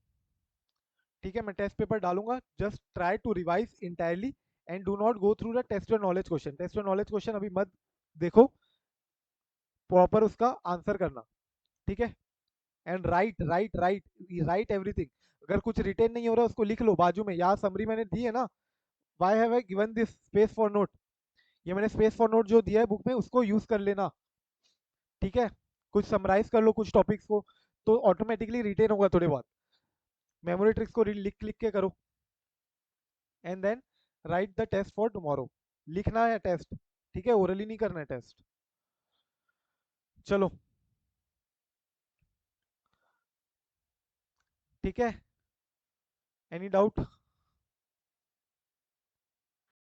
ठीक है, मैं टेस्ट पेपर डालूंगा, just try to revise entirely, and do not go through the test your knowledge question, test your knowledge question अभी मत देखो, proper उसका answer करना, ठीक है, and write write write write everything. अगर कुछ रिटेन नहीं हो रहा है उसको लिख लो बाजू में, यहाँ समरी मैंने दी है ना, why have I given this space for note, ये मैंने स्पेस फॉर नोट जो दिया है बुक में उसको यूज कर लेना, ठीक है, कुछ समराइज कर लो कुछ टॉपिक्स को, तो ऑटोमेटिकली रिटेन होगा थोड़े बहुत, मेमोरी ट्रिक्स को लिख लिख के करो, and then write the test for tomorrow, लिखना है टेस्ट, ठीक है, ओरली नहीं करना है टेस्ट। चलो, ठीक है, एनी डाउट?